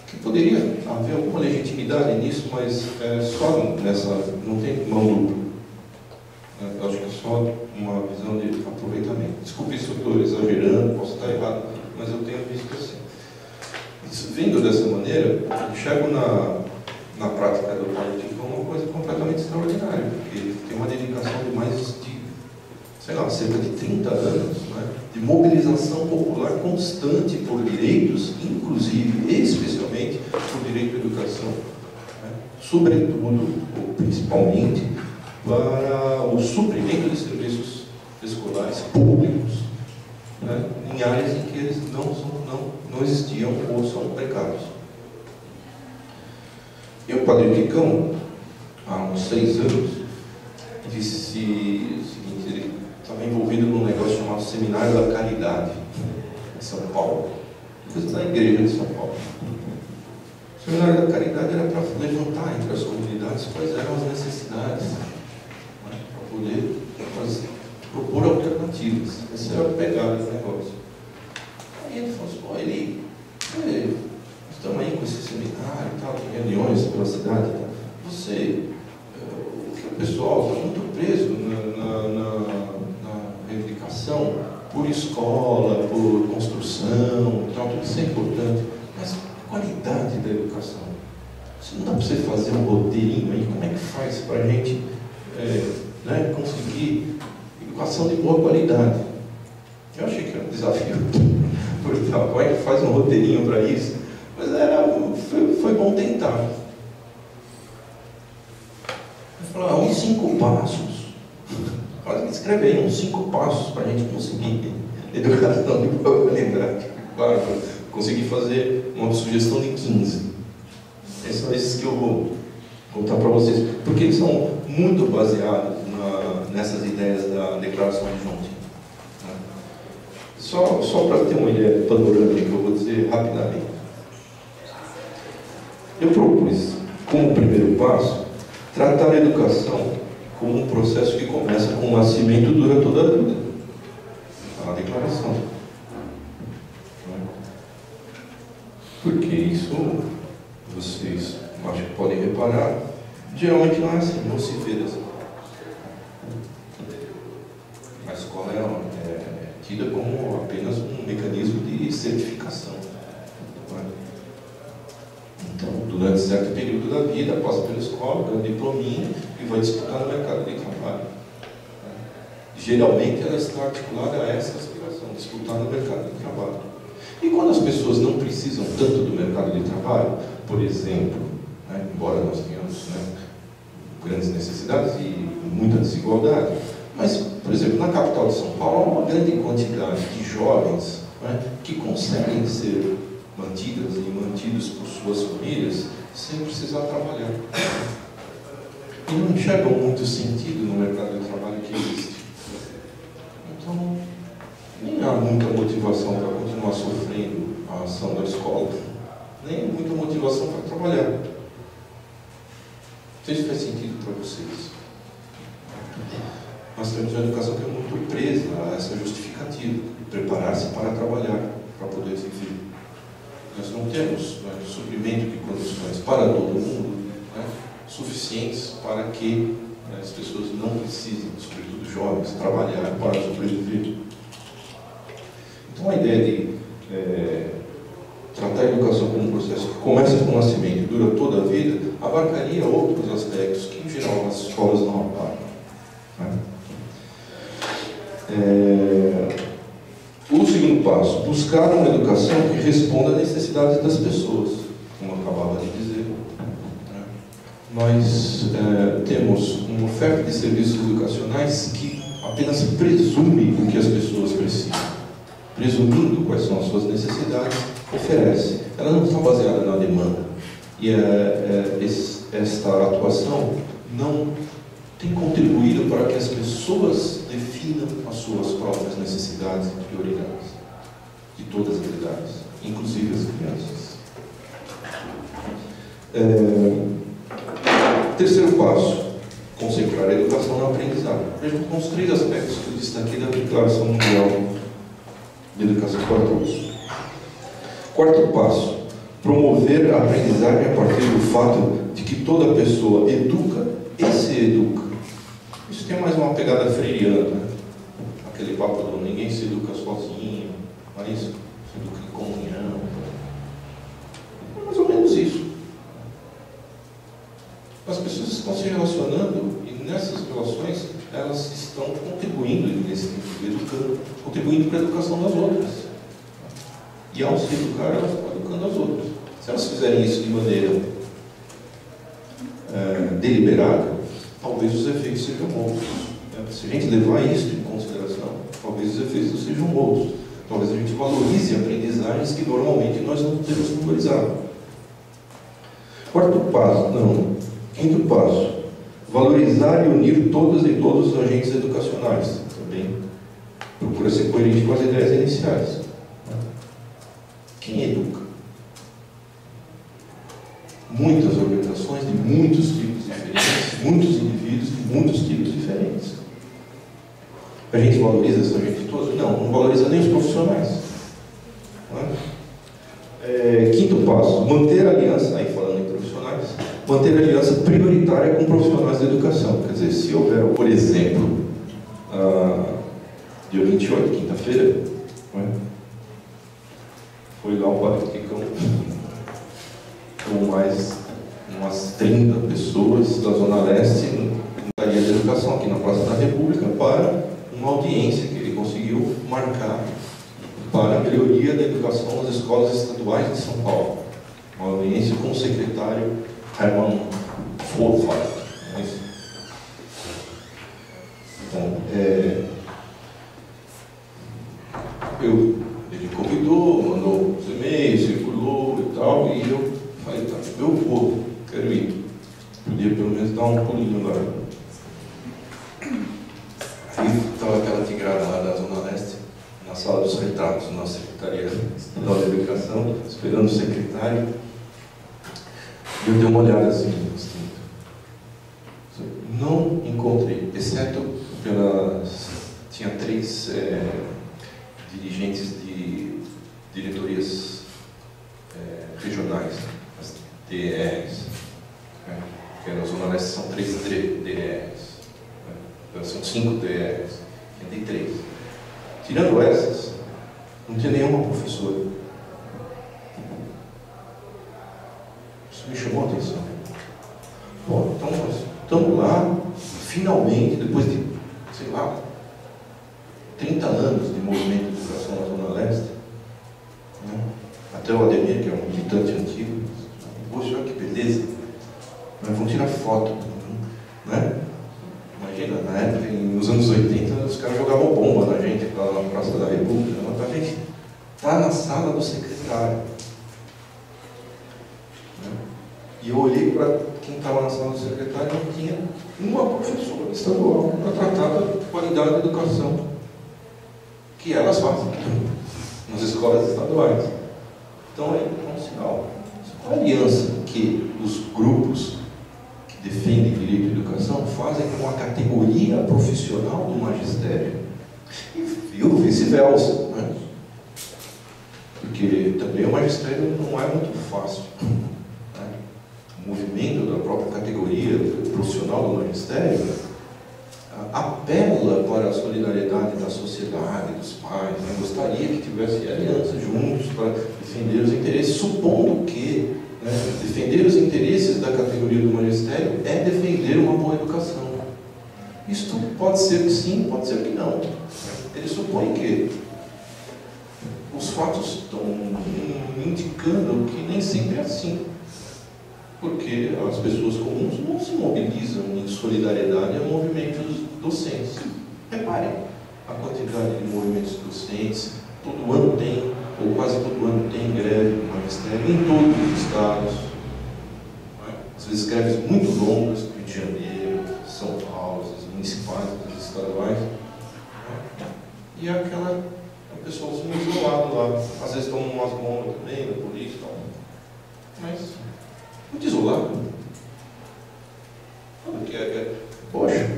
Que poderia haver alguma legitimidade nisso, mas só nessa, não tem mão dupla. Eu acho que é só uma visão de aproveitamento. Desculpe se eu estou exagerando, posso estar errado, mas eu tenho visto assim. Vendo dessa maneira, enxergo na prática do Padre Ticão é uma coisa completamente extraordinária, porque ele tem uma dedicação de mais de, sei lá, cerca de 30 anos, né, de mobilização popular constante por direitos, inclusive, especialmente, por direito à educação, né, sobretudo, ou principalmente, para o suprimento de serviços escolares públicos, né, em áreas em que eles não existiam ou são precários. E o Padre Quicão, há uns 6 anos, disse o seguinte: ele estava envolvido num negócio chamado Seminário da Caridade, em São Paulo, coisa da igreja de São Paulo. O Seminário da Caridade era para levantar entre as comunidades quais eram as necessidades, né, para poder propor alternativas. Essa era a pegada do negócio. Aí ele falou assim: nós estamos aí com esse seminário e tal, tem reuniões pela cidade. Tá? O pessoal está muito preso na reivindicação por escola, por construção, tal, tudo isso é importante, mas a qualidade da educação. Se não dá para você fazer um roteirinho aí, como é que faz para a gente né, conseguir educação de boa qualidade? Eu achei que era um desafio. Como é que faz um roteirinho para isso? Mas foi bom tentar. Ele falou: uns 5 passos. Escreve aí uns 5 passos para a gente conseguir educação de boa qualidade. Claro, consegui fazer uma sugestão de 15. São esses que eu vou contar para vocês, porque eles são muito baseados nessas ideias da Declaração de João Tim. Só para ter uma ideia panorâmica, que eu vou dizer rapidamente. Eu propus, como primeiro passo, tratar a educação como um processo que começa com o nascimento e dura toda a vida. A declaração. Porque isso, vocês acho que podem reparar, geralmente não é assim, não se vê dessa forma. A escola é tida como apenas um mecanismo de certificação. Então, durante certo período da vida, passa pela escola, ganha um diplominha e vai disputar no mercado de trabalho. Geralmente, ela está articulada a essa aspiração, disputar no mercado de trabalho. E quando as pessoas não precisam tanto do mercado de trabalho, por exemplo, né, embora nós tenhamos grandes necessidades e muita desigualdade, mas, por exemplo, na capital de São Paulo, há uma grande quantidade de jovens, né, que conseguem ser mantidas e mantidos por suas famílias sem precisar trabalhar. E não enxergam muito sentido no mercado de trabalho que existe. Então, nem há muita motivação para continuar sofrendo a ação da escola, nem muita motivação para trabalhar. Não sei se faz sentido para vocês. Nós temos uma educação que é muito presa a essa justificativa, de preparar-se para trabalhar, para poder viver. Nós não temos suprimento de condições para todo mundo, suficientes para que as pessoas não precisem, sobretudo jovens, trabalhar para sobreviver. Então a ideia de tratar a educação como um processo que começa com o nascimento e dura toda a vida, abarcaria outros aspectos que, em geral, as escolas não abarcam. O segundo passo: buscar uma educação que responda às necessidades das pessoas, como eu acabava de dizer. Nós temos uma oferta de serviços educacionais que apenas presume o que as pessoas precisam. Presumindo quais são as suas necessidades, oferece. Ela não está baseada na demanda. E esta atuação não tem contribuído para que as pessoas definam as suas próprias necessidades e prioridades, de todas as idades, inclusive as crianças. Terceiro passo: concentrar a educação no aprendizado. Vejam com os 3 aspectos que eu destaquei da Declaração Mundial de Educação para Todos. Quarto passo: promover a aprendizagem a partir do fato de que toda pessoa educa e se educa. Isso tem mais uma pegada freiriana, aquele papo do ninguém se educa sozinho, não é isso? Se educa em comunhão. É mais ou menos isso. As pessoas contribuindo para a educação das outras. E ao se educar, elas estão educando as outras. Se elas fizerem isso de maneira deliberada, talvez os efeitos sejam outros. Se a gente levar isso em consideração, talvez os efeitos sejam outros. Talvez a gente valorize aprendizagens que normalmente nós não temos valorizado. Quarto passo, não. Quinto passo, valorizar e unir todas e todos os agentes educacionais. Também procura ser coerente com as ideias iniciais. Quem educa? Muitas organizações de muitos tipos diferentes, muitos indivíduos de muitos tipos diferentes. A gente valoriza essa gente toda? Não valoriza nem os profissionais. Quinto passo, manter a aliança, aí falando em profissionais, manter a aliança prioritária com profissionais da educação. Quer dizer, se houver, por exemplo, dia 28, quinta-feira, foi lá o Padre Quicão com mais umas 30 pessoas da Zona Leste na Secretaria de Educação, aqui na Praça da República, para uma audiência que ele conseguiu marcar para a melhoria da educação nas escolas estaduais de São Paulo. Uma audiência com o secretário Hermann Forfait. Então, ele convidou, mandou os e-mails, circulou e tal, e eu falei, tá, eu vou, quero ir. Podia pelo menos dar um pulinho lá. Aí estava aquela tigrada lá da Zona Leste, na sala dos retratos, na Secretaria Estadual de Educação, esperando o secretário. E eu dei uma olhada assim, não encontrei, exceto pelas... Tinha 3 dirigentes de diretorias regionais, as DERs, que na Zona Leste são 3 DERs, são 5 DERs, tem 3. Tirando essas, não tinha nenhuma professora. Isso me chamou a atenção. Bom, então nós estamos lá, finalmente, depois de, sei lá, 30 anos de movimento de educação na Zona Leste, até o Ademir, que é um militante antigo, poxa, olha que beleza, vamos tirar foto, né? Imagina, na época, nos anos 80, os caras jogavam bomba na gente, lá na Praça da República, mas a gente está na sala do secretário. E eu olhei para quem estava na sala do secretário e não tinha uma professora estadual para tratar da qualidade da educação que elas fazem nas escolas estaduais. Então é um sinal. A aliança que os grupos que defendem direito à educação fazem com a categoria profissional do magistério e o vice-versa, né? Porque também o magistério não é muito fácil. O movimento da própria categoria profissional do magistério apela para a solidariedade da sociedade, dos pais, né? Gostaria que tivesse aliança juntos para defender os interesses, supondo que defender os interesses da categoria do magistério é defender uma boa educação. Isto pode ser que sim, pode ser que não. Ele supõe que os fatos estão indicando que nem sempre é assim. Porque as pessoas comuns não se mobilizam em solidariedade a movimentos docentes. Reparem, a quantidade de movimentos docentes, todo ano tem, ou quase todo ano tem greve no magistério, em todos os estados. Às vezes greves muito longas, Rio de Janeiro, São Paulo, as municipais, as estaduais. E o pessoalzinho isolado lá. Às vezes tomam umas bombas também, na polícia e tal. Mas muito isolado. Poxa,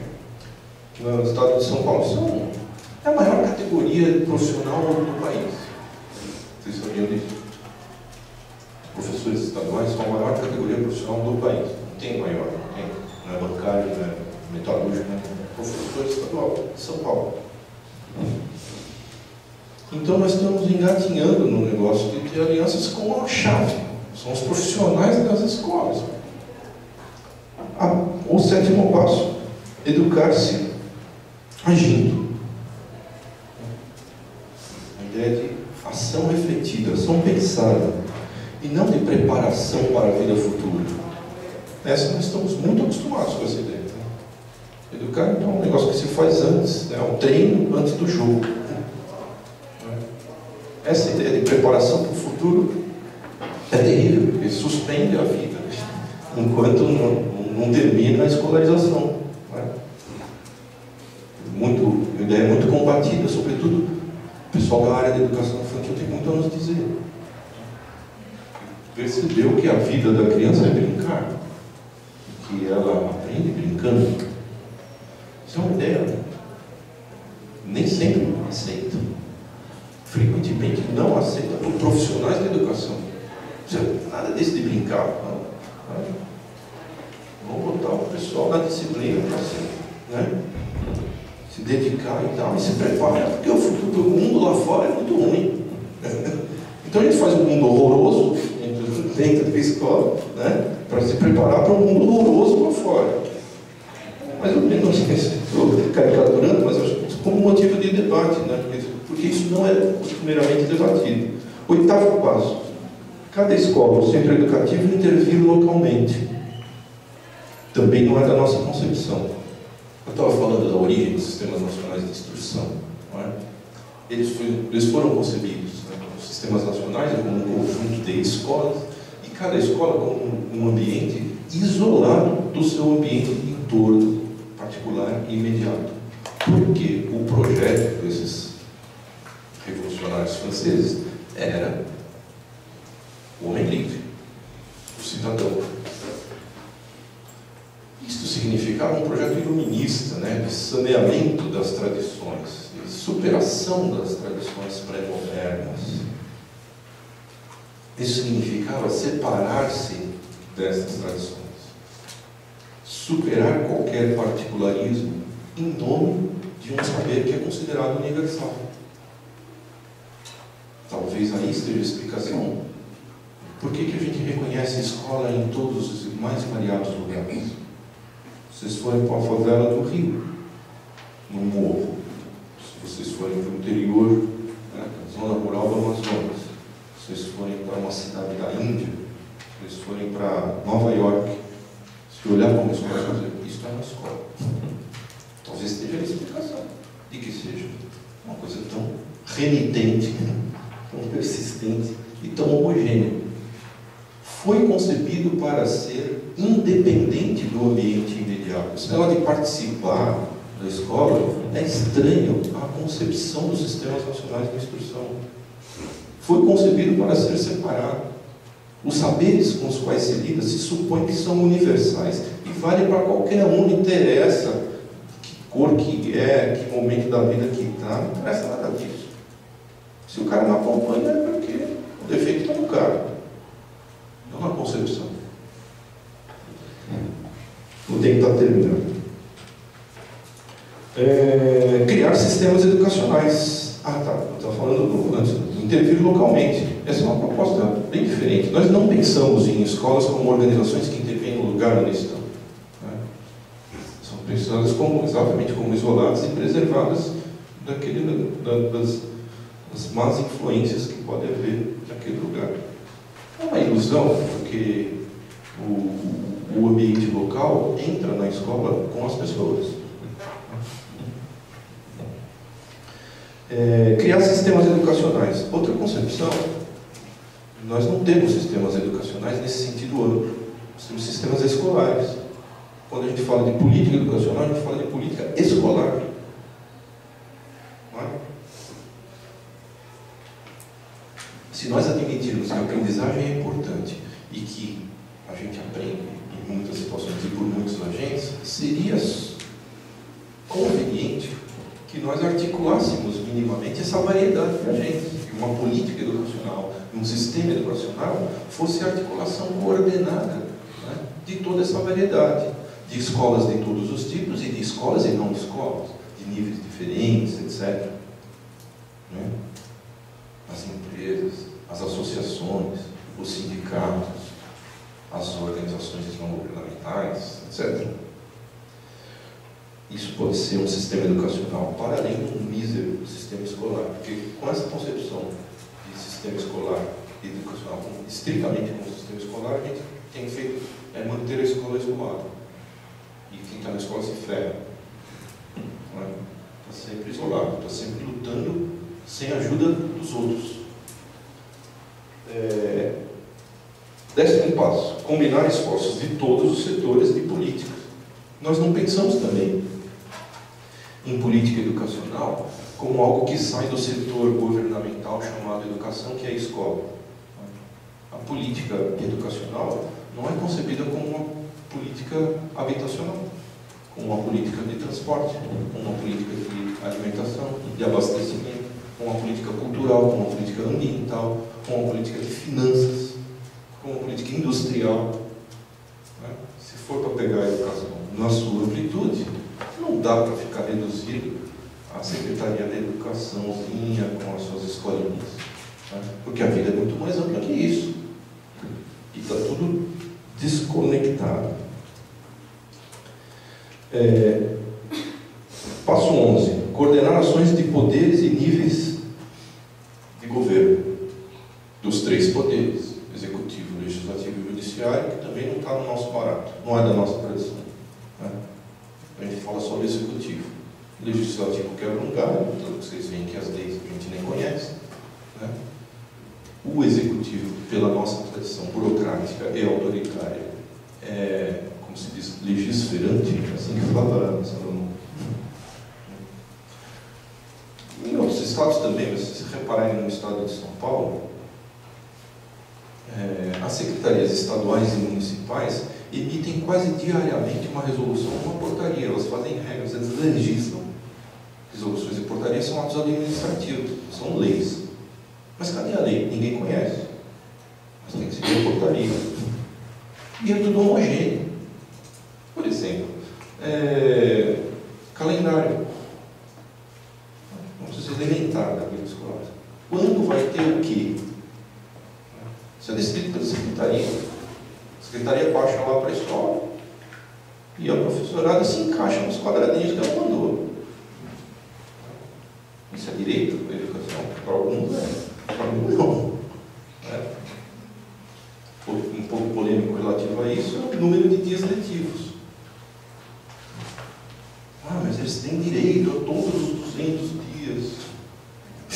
no estado de São Paulo é a maior categoria profissional do país. Vocês sabiam disso? Os professores estaduais são a maior categoria profissional do país. Não tem maior, não tem. Não é bancário, não é metalúrgico, não é professor estadual de São Paulo. Então nós estamos engatinhando no negócio de ter alianças com a chave. São os profissionais das escolas. O 7º passo, educar-se agindo. ideia de ação refletida, ação pensada, e não de preparação para a vida futura. Nós estamos muito acostumados com essa ideia. Né? Educar, então, é um negócio que se faz antes, né? Um treino antes do jogo. Essa ideia de preparação para o futuro é terrível, porque suspende a vida, enquanto não termina a escolarização. Né? A ideia é muito combatida, sobretudo o pessoal da área da educação infantil tem muito a nos dizer. Percebeu que a vida da criança é brincar, que ela aprende brincando. Isso é uma ideia nem sempre aceita. Frequentemente não aceita por profissionais da educação. Nada desse de brincar. Vamos botar o pessoal na disciplina para se dedicar e tal, e se preparar, porque o futuro do mundo lá fora é muito ruim. Então a gente faz um mundo horroroso dentro da escola, né, para se preparar para um mundo horroroso lá fora. Mas eu não sei se estou caricaturando, mas acho que como motivo de debate, né, porque isso não é primeiramente debatido. Oitavo passo: cada escola ou centro educativo intervir localmente. Também não é da nossa concepção. Eu estava falando da origem dos sistemas nacionais de instrução. Não é? Eles foram concebidos, né, como sistemas nacionais, como um conjunto de escolas, e cada escola como um ambiente isolado do seu ambiente de entorno particular e imediato. Porque o projeto desses revolucionários franceses era o homem livre, o cidadão. Isto significava um projeto iluminista, né, de saneamento das tradições, de superação das tradições pré-modernas. Isso significava separar-se dessas tradições, superar qualquer particularismo em nome de um saber que é considerado universal. Talvez aí esteja a explicação. Por que a gente reconhece a escola em todos os mais variados lugares? Vocês forem para a favela do Rio, no morro. Se vocês forem para o interior, né, na zona rural do Amazonas. Se vocês forem para uma cidade da Índia. Se vocês forem para Nova York. Se olhar como escola, fazer, isso é uma escola. Talvez esteja a explicação de que seja uma coisa tão renitente, tão persistente e tão homogênea. Foi concebido para ser independente do ambiente imediato. Esse negócio de participar da escola é estranho à concepção dos sistemas nacionais de instrução. Foi concebido para ser separado. Os saberes com os quais se lida se supõe que são universais e vale para qualquer um, não interessa que cor que é, que momento da vida que está, não interessa nada disso. Se o cara não acompanha é porque o defeito está no cara. Não na concepção. Vou tentar terminar. Criar sistemas educacionais. Eu estava falando antes, intervir localmente. Essa é uma proposta bem diferente. Nós não pensamos em escolas como organizações que intervêm no lugar onde estão. Né? São pensadas exatamente como isoladas e preservadas das más influências que pode haver naquele lugar. É uma ilusão, porque o ambiente local entra na escola com as pessoas. Criar sistemas educacionais. Outra concepção, nós não temos sistemas educacionais nesse sentido amplo. Nós temos sistemas escolares. Quando a gente fala de política educacional, a gente fala de política escolar. Não é? Se nós admitirmos que a aprendizagem é importante e que a gente aprende em muitas situações e por muitos agentes, seria conveniente que nós articulássemos minimamente essa variedade de agentes. Que uma política educacional, um sistema educacional, fosse a articulação coordenada, né, de toda essa variedade, de escolas de todos os tipos e de escolas e não escolas, de níveis diferentes, etc. Né? As empresas, as associações, os sindicatos, as organizações não governamentais, etc. isso pode ser um sistema educacional para além de um mísero sistema escolar. Porque com essa concepção de sistema escolar e educacional estritamente como sistema escolar, a gente tem feito manter a escola isolada. E quem está na escola se ferra. Está sempre isolado, está sempre lutando sem a ajuda dos outros. Décimo passo, combinar esforços de todos os setores de política. Nós não pensamos também em política educacional como algo que sai do setor governamental chamado educação, que é a escola. A política educacional não é concebida como uma política habitacional, como uma política de transporte, como uma política de alimentação, de abastecimento, como uma política cultural, como uma política ambiental, como uma política de finanças, como uma política industrial. Se for para pegar a educação na sua amplitude, não dá para ficar reduzido à Secretaria da Educaçãozinha com as suas escolinhas, porque a vida é muito mais ampla que isso. E está tudo desconectado. Passo 11. Coordenar ações de poderes e níveis de governo. Dos três poderes. Executivo, legislativo e judiciário, que também não está no nosso barato. Não é da nossa tradição. A gente fala só do executivo. O legislativo quebra um galho, tanto que vocês veem que as leis a gente nem conhece. O executivo, pela nossa tradição burocrática e autoritária, como se diz, legisferante, assim que falava Salomão. Em outros estados também, mas se repararem no estado de São Paulo, as secretarias estaduais e municipais emitem quase diariamente uma resolução ou uma portaria. Elas fazem regras, elas legislam. Resoluções e portarias são atos administrativos, são leis. Mas cadê a lei? Ninguém conhece. Mas tem que seguir a portaria. E é tudo homogêneo. Por exemplo, calendário. Não precisa elementar da vida escolar. Quando vai ter o quê? Isso é descrito pela secretaria. A secretaria baixa lá para a escola e a professorada se encaixa nos quadradinhos que ela mandou. Isso é direito à educação? Para alguns para alguns não. Um pouco polêmico relativo a isso é o número de dias letivos. Mas eles têm direito a todos os 200 dias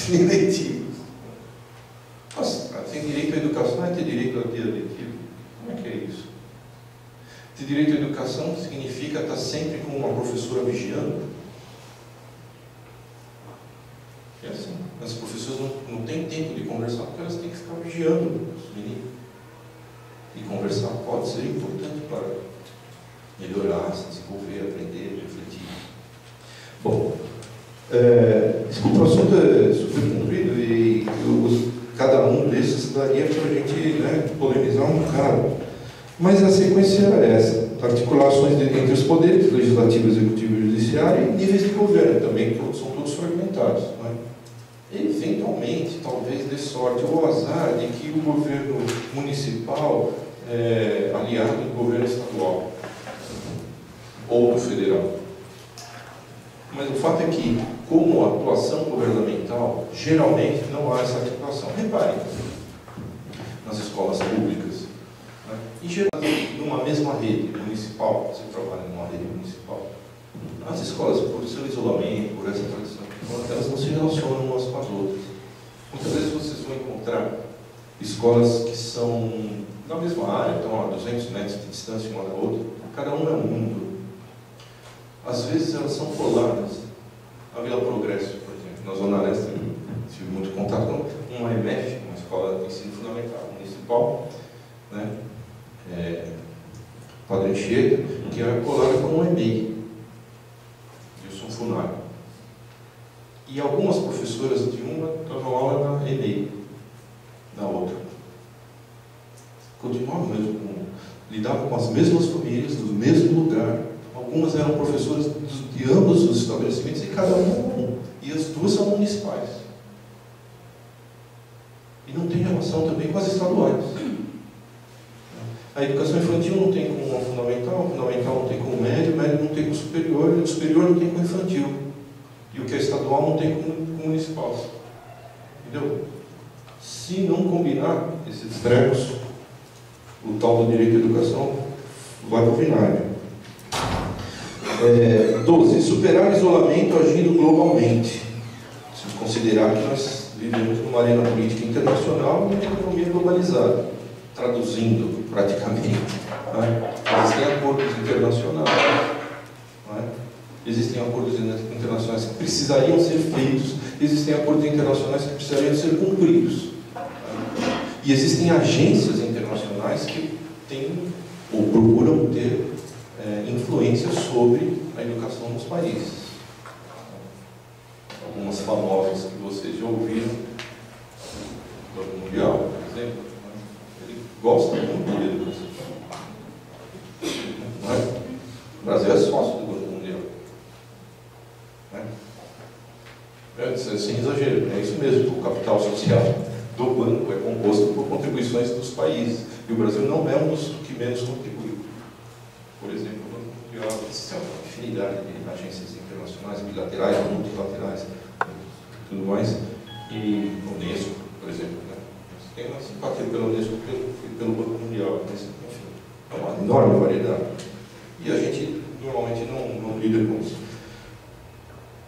letivos. Nossa, tem direito à educação é ter direito a dia letivo? Como é que é isso? Ter direito à educação significa estar sempre com uma professora vigiando? É assim. As professoras não têm tempo de conversar porque elas têm que ficar vigiando os meninos. E conversar pode ser importante para melhorar, se desenvolver, aprender, refletir. Bom, desculpa, o assunto é super comprido e cada um desses daria para a gente polemizar um bocado. Mas a sequência é essa: articulações entre os poderes, legislativo, executivo e judiciário, e níveis de governo também, são todos fragmentados. Eventualmente, talvez dê sorte ou azar de que o governo municipal é aliado do governo estadual ou do federal. Mas o fato é que, como atuação governamental, geralmente não há essa articulação. Reparem, nas escolas públicas, em geral, numa mesma rede municipal, você trabalha numa rede municipal, as escolas, por seu isolamento, por essa tradição, elas não se relacionam umas com as outras. Muitas vezes vocês vão encontrar escolas que são na mesma área, estão a 200 metros de distância uma da outra, cada uma é um mundo. Às vezes elas são coladas. A Vila Progresso, por exemplo, na Zona Leste, tive muito contato com uma EMF, uma escola de ensino fundamental municipal, Padre Anchieta, que é colada com um EMEI, Wilson Funari. E algumas professoras de uma davam aula na EMEI, na outra. Continuavam mesmo, lidavam com as mesmas famílias, do mesmo lugar. Algumas eram professoras de ambos os estabelecimentos e cada um. E as duas são municipais. E não tem relação também com as estaduais. A A educação infantil não tem com o fundamental, o fundamental não tem com o médio não tem com o superior, e o superior não tem com o infantil. E o que é estadual não tem com o municipal. Entendeu? Se não combinar esses trecos, o tal do direito à educação vai para o vinagre. 12. Superar o isolamento agindo globalmente. Se considerar que nós vivemos numa arena política internacional e uma economia globalizada, traduzindo praticamente. Né? Existem acordos internacionais. Né? Existem acordos internacionais que precisariam ser feitos, existem acordos internacionais que precisariam ser cumpridos. E existem agências internacionais que têm ou procuram ter influência sobre a educação nos países. Algumas famosas que vocês já ouviram, o Banco Mundial, por exemplo, ele gosta muito de educação. O Brasil é sócio do Banco Mundial. Sem exagero, é isso mesmo. O capital social do banco é composto por contribuições dos países. E o Brasil não é um dos que menos contribui. Por exemplo, o Banco Mundial, existe uma infinidade de agências internacionais, bilaterais, multilaterais, tudo mais. E a Unesco, por exemplo. Né? Tem uma simpatia pela Unesco e pelo Banco Mundial. Mas, enfim, é uma enorme variedade. E a gente normalmente não lida com isso.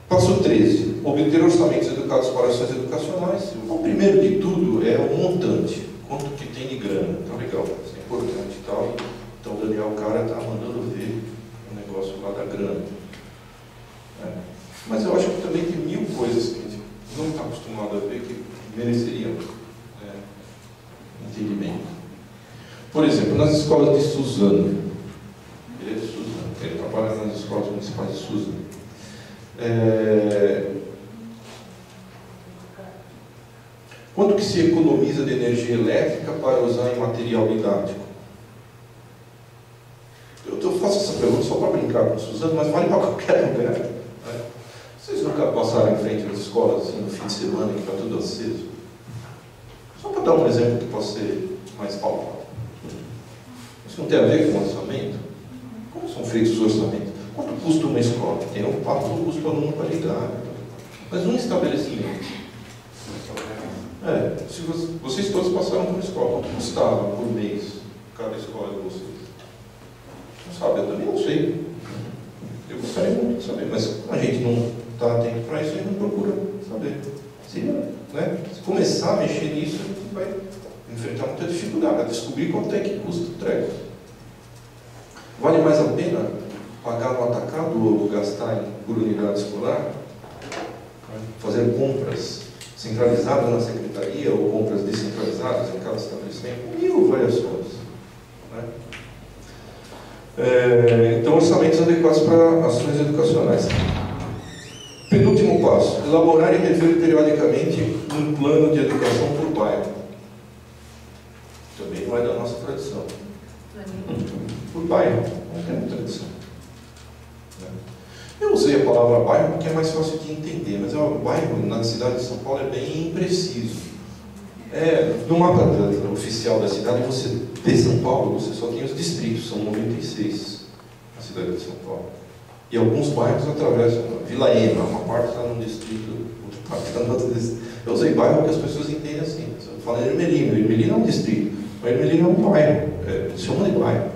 Passo 13. Obter orçamentos educados para ações educacionais. O primeiro de tudo é o montante. Quanto que tem de grana. Tá legal, isso é importante e tal. Então o Daniel Cara está mandando ver o negócio lá da grana. Mas eu acho que também tem mil coisas que a gente não está acostumado a ver que mereceriam entendimento. Por exemplo, nas escolas de Suzano. Ele é de Suzano. Ele trabalha nas escolas municipais de Suzano. Quanto que se economiza de energia elétrica para usar em material didático? Eu faço essa pergunta só para brincar com o Suzano, mas vale para qualquer lugar. Né? Vocês nunca passaram em frente às escolas assim, no fim de semana que está tudo aceso? Só para dar um exemplo que possa ser mais palpável. Isso não tem a ver com orçamento? Como são feitos os orçamentos? Quanto custa uma escola? Tem um papo do custo aluno para ligar. Mas um estabelecimento. Se vocês todos passaram por escola, quanto custava por mês cada escola de vocês? Não sabe? Eu também não sei. Eu gostaria muito de saber, mas a gente não está atento para isso e não procura saber. Se começar a mexer nisso, a gente vai enfrentar muita dificuldade a descobrir quanto é que custa o treco. Vale mais a pena pagar no atacado ou gastar por unidade escolar? Fazer compras centralizadas na secretaria ou compras descentralizadas em cada estabelecimento? Mil variações. Então, orçamentos adequados para ações educacionais. Penúltimo passo: elaborar e rever periodicamente um plano de educação por bairro. Também não é da nossa tradição. Por bairro, não tem tradição. Eu usei a palavra bairro porque é mais fácil de entender, mas o bairro na cidade de São Paulo é bem impreciso. No mapa oficial da cidade, de São Paulo, você só tem os distritos, são 96 na cidade de São Paulo. E alguns bairros atravessam. Vila Ema, uma parte está num distrito, outra parte está no outro distrito. Eu usei bairro porque as pessoas entendem assim. Eu falei Ermelino, Ermelino é um distrito, mas Ermelino é um bairro, chama de bairro.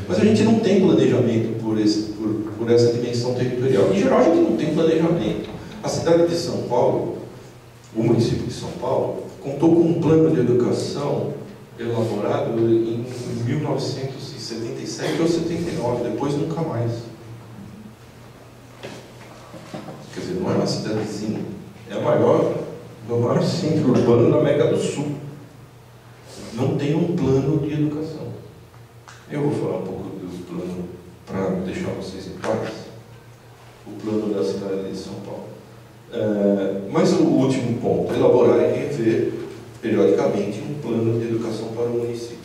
Mas a gente não tem planejamento por essa dimensão territorial. Em geral, a gente não tem planejamento. A cidade de São Paulo, o município de São Paulo, contou com um plano de educação elaborado em 1977 ou 79, depois nunca mais. Quer dizer, não é uma cidadezinha, é o maior centro urbano da América do Sul. Não tem um plano de educação. Eu vou falar um pouco do plano para deixar vocês em paz. O plano da cidade de São Paulo. Mas o último ponto: elaborar e rever periodicamente um plano de educação para o município.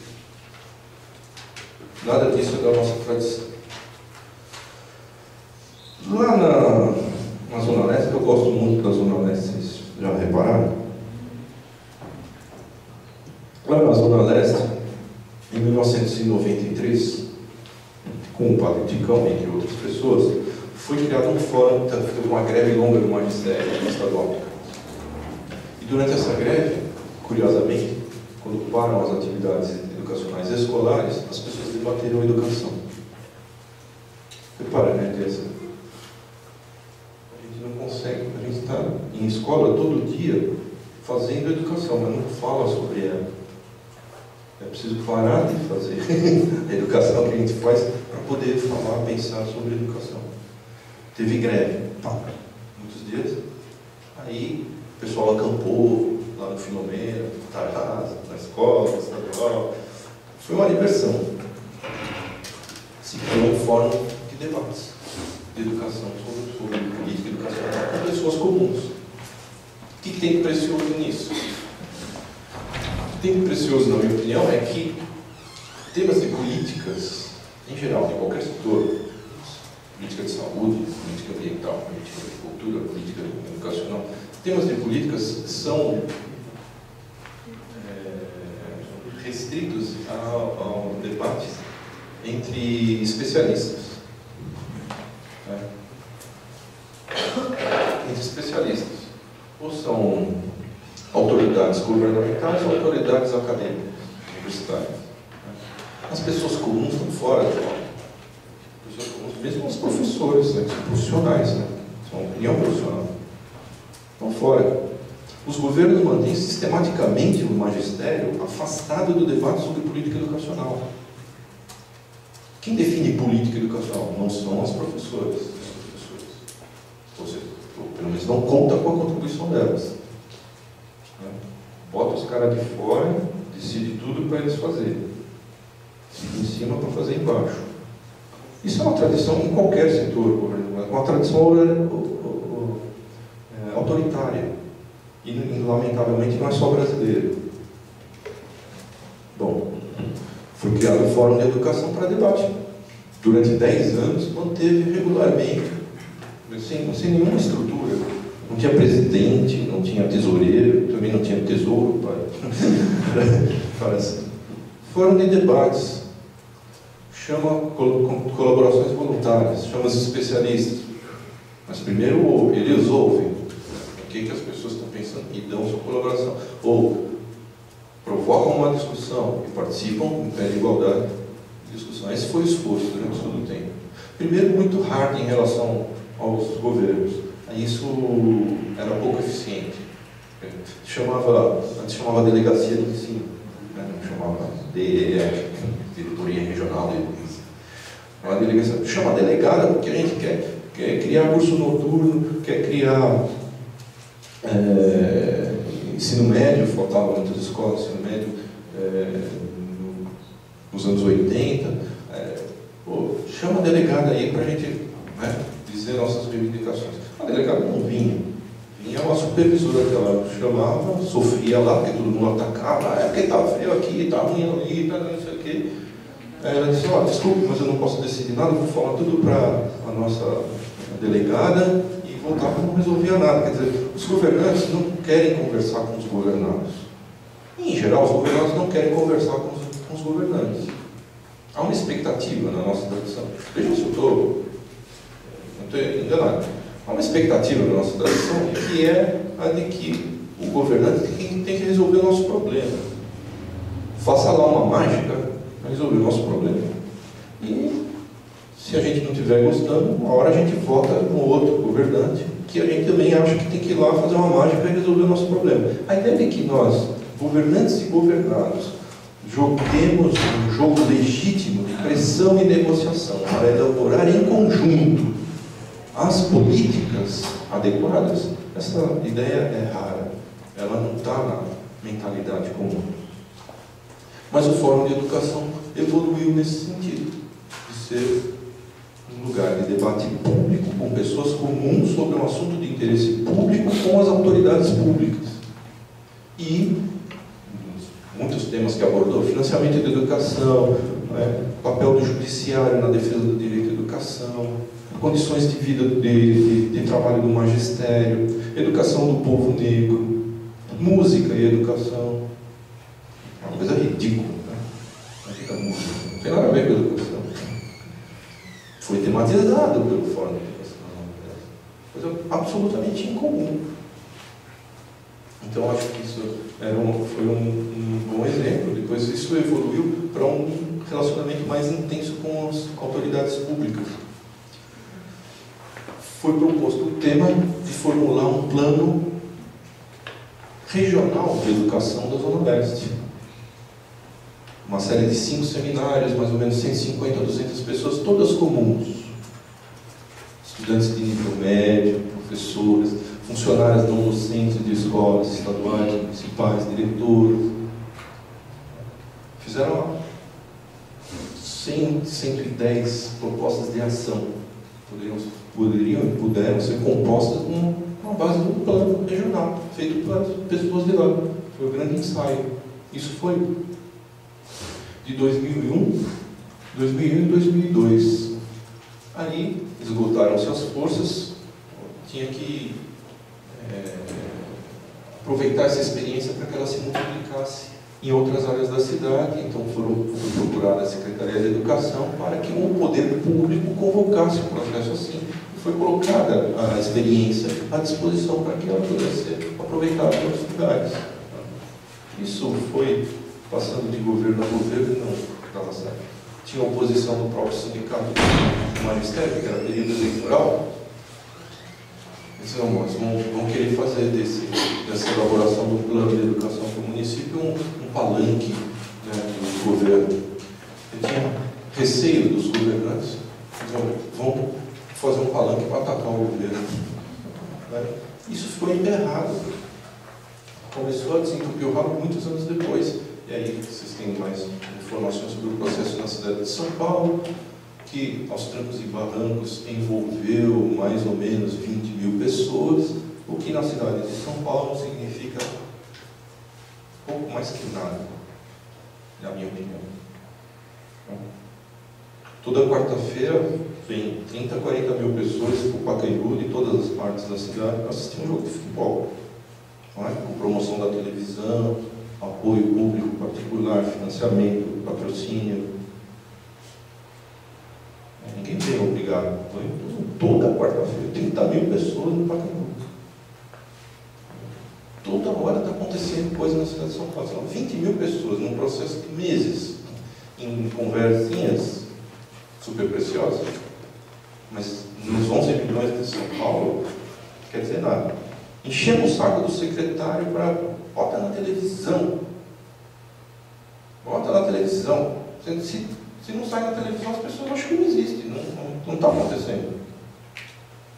Nada disso é da nossa tradição. Lá na Zona Leste, eu gosto muito da Zona Leste, vocês já repararam? Lá na Zona Leste, em 1993, com o padre Ticão, entre outras pessoas, foi criado um fórum, teve uma greve longa do magistério estadual. E durante essa greve, curiosamente, quando param as atividades educacionais escolares, as pessoas debateram a educação. Repara, né, Teresa? A gente não consegue, a gente está em escola todo dia fazendo educação, mas não fala sobre ela. É preciso parar de fazer a educação que a gente faz para poder falar, pensar sobre educação. Teve greve, muitos dias. Aí o pessoal acampou lá no Filomena, na escola, estadual. Foi uma diversão. Se criou um fórum de debates de educação sobre política educacional com pessoas comuns. O que tem de precioso nisso? O que tem de precioso, na minha opinião, é que temas de políticas, em geral, de qualquer setor, política de saúde, política ambiental, política de cultura, política educacional, temas de políticas são restritos ao debate entre especialistas. Entre especialistas. Ou são autoridades governamentais ou autoridades acadêmicas, universitárias. As pessoas comuns estão fora de lá. Mesmo os professores, né, que são profissionais, né, são uma opinião profissional, estão fora. Os governos mantêm sistematicamente o magistério afastado do debate sobre política educacional. Quem define política educacional? Não são as professoras. Ou seja, pelo menos não conta com a contribuição delas. Bota os caras de fora, decide tudo para eles fazerem. Fica em cima para fazer embaixo. Isso é uma tradição em qualquer setor governamental, uma tradição autoritária. E, lamentavelmente, não é só brasileiro. Bom, foi criado o Fórum de Educação para debate. Durante 10 anos, manteve regularmente, sem nenhuma estrutura. Não tinha presidente, não tinha tesoureiro, também não tinha tesouro para Fórum de debates. Chama colaborações voluntárias, chama os especialistas. Mas primeiro eles ouvem o que as pessoas estão pensando e dão sua colaboração. Ou provocam uma discussão e participam em pé de igualdade de discussão. Esse foi o esforço durante todo o tempo. Primeiro, muito hard em relação aos governos. Isso era pouco eficiente. Antes chamava Delegacia de Ensino, não chamava DER, Diretoria Regional de Ensino. Uma delegacia, chama delegada porque a gente quer criar curso noturno, quer criar ensino médio, faltava muitas escolas de ensino médio nos anos 80. Chama a delegada aí para a gente dizer nossas reivindicações. A delegada não vinha. Vinha uma supervisora que ela chamava, sofria lá, porque todo mundo atacava, porque está feio aqui, está ruim ali, está não sei o quê. Aí ela disse, desculpe, mas eu não posso decidir nada, vou falar tudo para a nossa delegada e voltar para não resolver nada. Quer dizer, os governantes não querem conversar com os governados. E, em geral, os governados não querem conversar com os governantes. Há uma expectativa na nossa tradição. Vejam se eu estou enganado. Há uma expectativa na nossa tradição que é a de que o governante tem que resolver o nosso problema. Faça lá uma mágica para resolver o nosso problema. E se a gente não estiver gostando, uma hora a gente vota no outro governante que a gente também acha que tem que ir lá fazer uma mágica e resolver o nosso problema. A ideia é que nós, governantes e governados, joguemos um jogo legítimo de pressão e negociação para elaborar em conjunto as políticas adequadas, essa ideia é rara. Ela não está na mentalidade comum. Mas o Fórum de Educação evoluiu nesse sentido, de ser um lugar de debate público com pessoas comuns sobre um assunto de interesse público com as autoridades públicas. E muitos temas que abordou: financiamento da educação, papel do judiciário na defesa do direito à educação, condições de vida, de trabalho do magistério, educação do povo negro, música e educação. É uma coisa ridícula, né? Não fica música. tem nada a ver com a educação. Foi tematizado pelo Fórum de Educação das Universidades. Coisa absolutamente incomum. Então, acho que isso foi um bom exemplo. Depois, isso evoluiu para um relacionamento mais intenso com as autoridades públicas. Foi proposto o tema de formular um plano regional de educação da Zona Leste. Uma série de 5 seminários, mais ou menos 150 a 200 pessoas, todas comuns. Estudantes de nível médio, professores, funcionários não docentes de escolas estaduais, municipais, diretores. Fizeram 100, 110 propostas de ação. Puderam ser compostas com a base de um plano regional, feito pelas pessoas de lá. Foi um grande ensaio. Isso foi de 2001 e 2002. Aí esgotaram-se as forças, tinha que aproveitar essa experiência para que ela se multiplicasse em outras áreas da cidade. Então foi procurada a Secretaria de Educação para que o poder público convocasse um processo assim. E foi colocada a experiência à disposição para que ela pudesse ser aproveitada em outros lugares. Isso foi passando de governo a governo, não estava certo. Tinha oposição do próprio sindicato do magistério, que era período eleitoral. Eles vão querer fazer dessa elaboração do plano de educação para o município um palanque, né, do governo. Ele tinha receio dos governantes, vão fazer um palanque para atacar o governo. Né? Isso ficou emperrado. Começou a desentupir o rabo muitos anos depois. E aí vocês têm mais informações sobre o processo na cidade de São Paulo, que aos trancos e barrancos envolveu mais ou menos 20 mil pessoas, o que na cidade de São Paulo significa pouco mais que nada, na minha opinião. Toda quarta-feira vem 30 a 40 mil pessoas para o Pacaembu, de todas as partes da cidade, para assistir um jogo de futebol. Não é? Com promoção da televisão, apoio público particular, financiamento, patrocínio. Ninguém vem obrigado. Toda quarta-feira, 30 mil pessoas no Pacaembu. Toda hora está acontecendo coisa na cidade de São Paulo. São 20 mil pessoas num processo de meses, em conversinhas super preciosas. Mas nos 11 milhões de São Paulo, quer dizer nada. Enchemos o saco do secretário para bota na televisão. Bota na televisão. Se não sai na televisão, as pessoas acham que não existe. Não está acontecendo.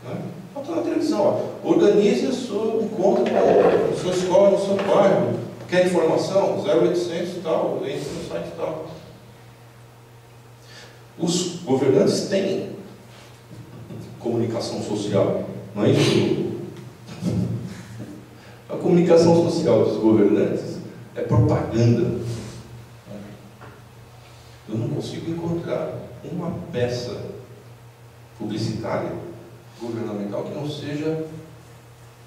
Né? Bota na televisão. Ó. Organize o seu encontro na sua escola, no seu bairro. Quer informação? 0800 e tal. Entre no site e tal. Os governantes têm comunicação social. Não é isso? A comunicação social dos governantes é propaganda. Eu não consigo encontrar uma peça publicitária governamental que não seja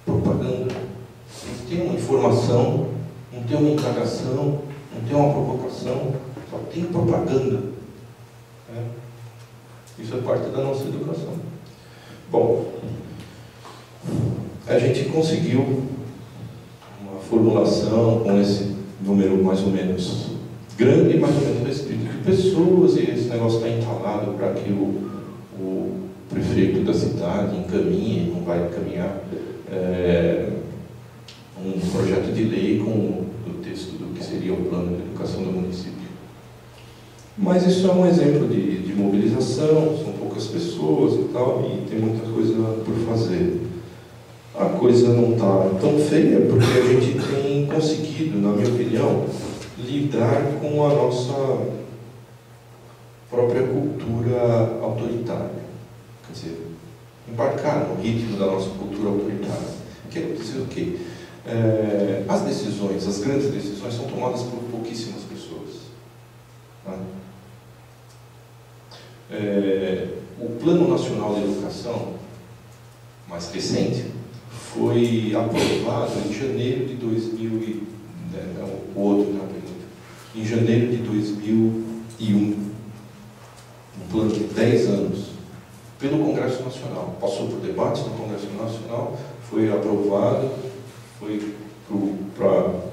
propaganda. Não tem uma informação, não tem uma indagação, não tem uma provocação, só tem propaganda. Isso é parte da nossa educação. Bom, a gente conseguiu uma formulação com esse número mais ou menos grande e mais ou menos restrito de pessoas, e esse negócio está entalado para que o prefeito da cidade encaminhe, não vai encaminhar, um projeto de lei com o texto do que seria o plano de educação do município. Mas isso é um exemplo de mobilização, são poucas pessoas e tal, e tem muita coisa por fazer. A coisa não está tão feia porque a gente tem conseguido, na minha opinião, lidar com a nossa própria cultura autoritária. Quer dizer, embarcar no ritmo da nossa cultura autoritária. Quer dizer o quê? As decisões, as grandes decisões, são tomadas por pouquíssimas pessoas. Tá? O Plano Nacional de Educação, mais recente, foi aprovado em janeiro de 2000 o outro, em janeiro de 2001 plano de 10 anos pelo Congresso Nacional, passou por debates no Congresso Nacional, foi aprovado, foi para o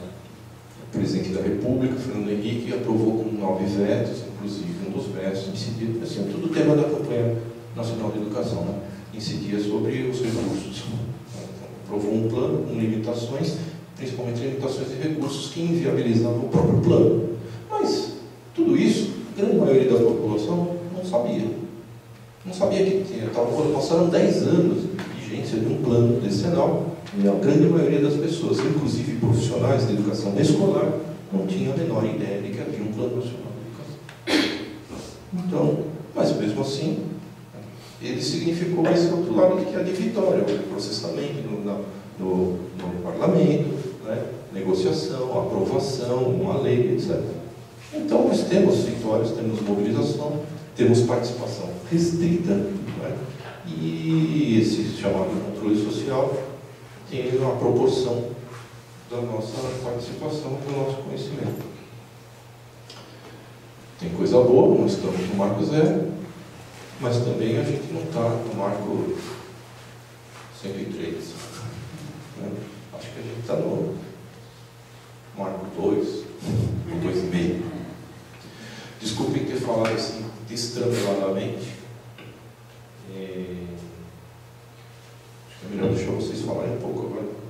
presidente da República, Fernando Henrique, aprovou com 9 vetos, inclusive um dos vetos incidido, assim, tudo tema da campanha nacional de educação, né? Incidia sobre os recursos. Então, aprovou um plano com limitações, principalmente limitações de recursos que inviabilizavam o próprio plano. Mas tudo isso, a grande maioria da população não sabia. Não sabia que tinha. Passaram 10 anos de vigência de um plano decenal e a grande maioria das pessoas, inclusive profissionais de educação escolar, não tinha a menor ideia de que havia um plano nacional de educação. Então, mas mesmo assim, ele significou esse outro lado que é a de vitória, o processamento no parlamento, né? Negociação, aprovação, uma lei, etc. Então, nós temos vitórias, temos mobilização, temos participação restrita, né? E esse chamado controle social tem a proporção da nossa participação, do nosso conhecimento. Tem coisa boa, nós estamos no marco zero, mas também a gente não está no marco 103. Né? Acho que a gente está no marco 2, ou 2,5. Desculpem ter falado assim, destrambeladamente. Acho que é melhor deixar vocês falarem um pouco agora.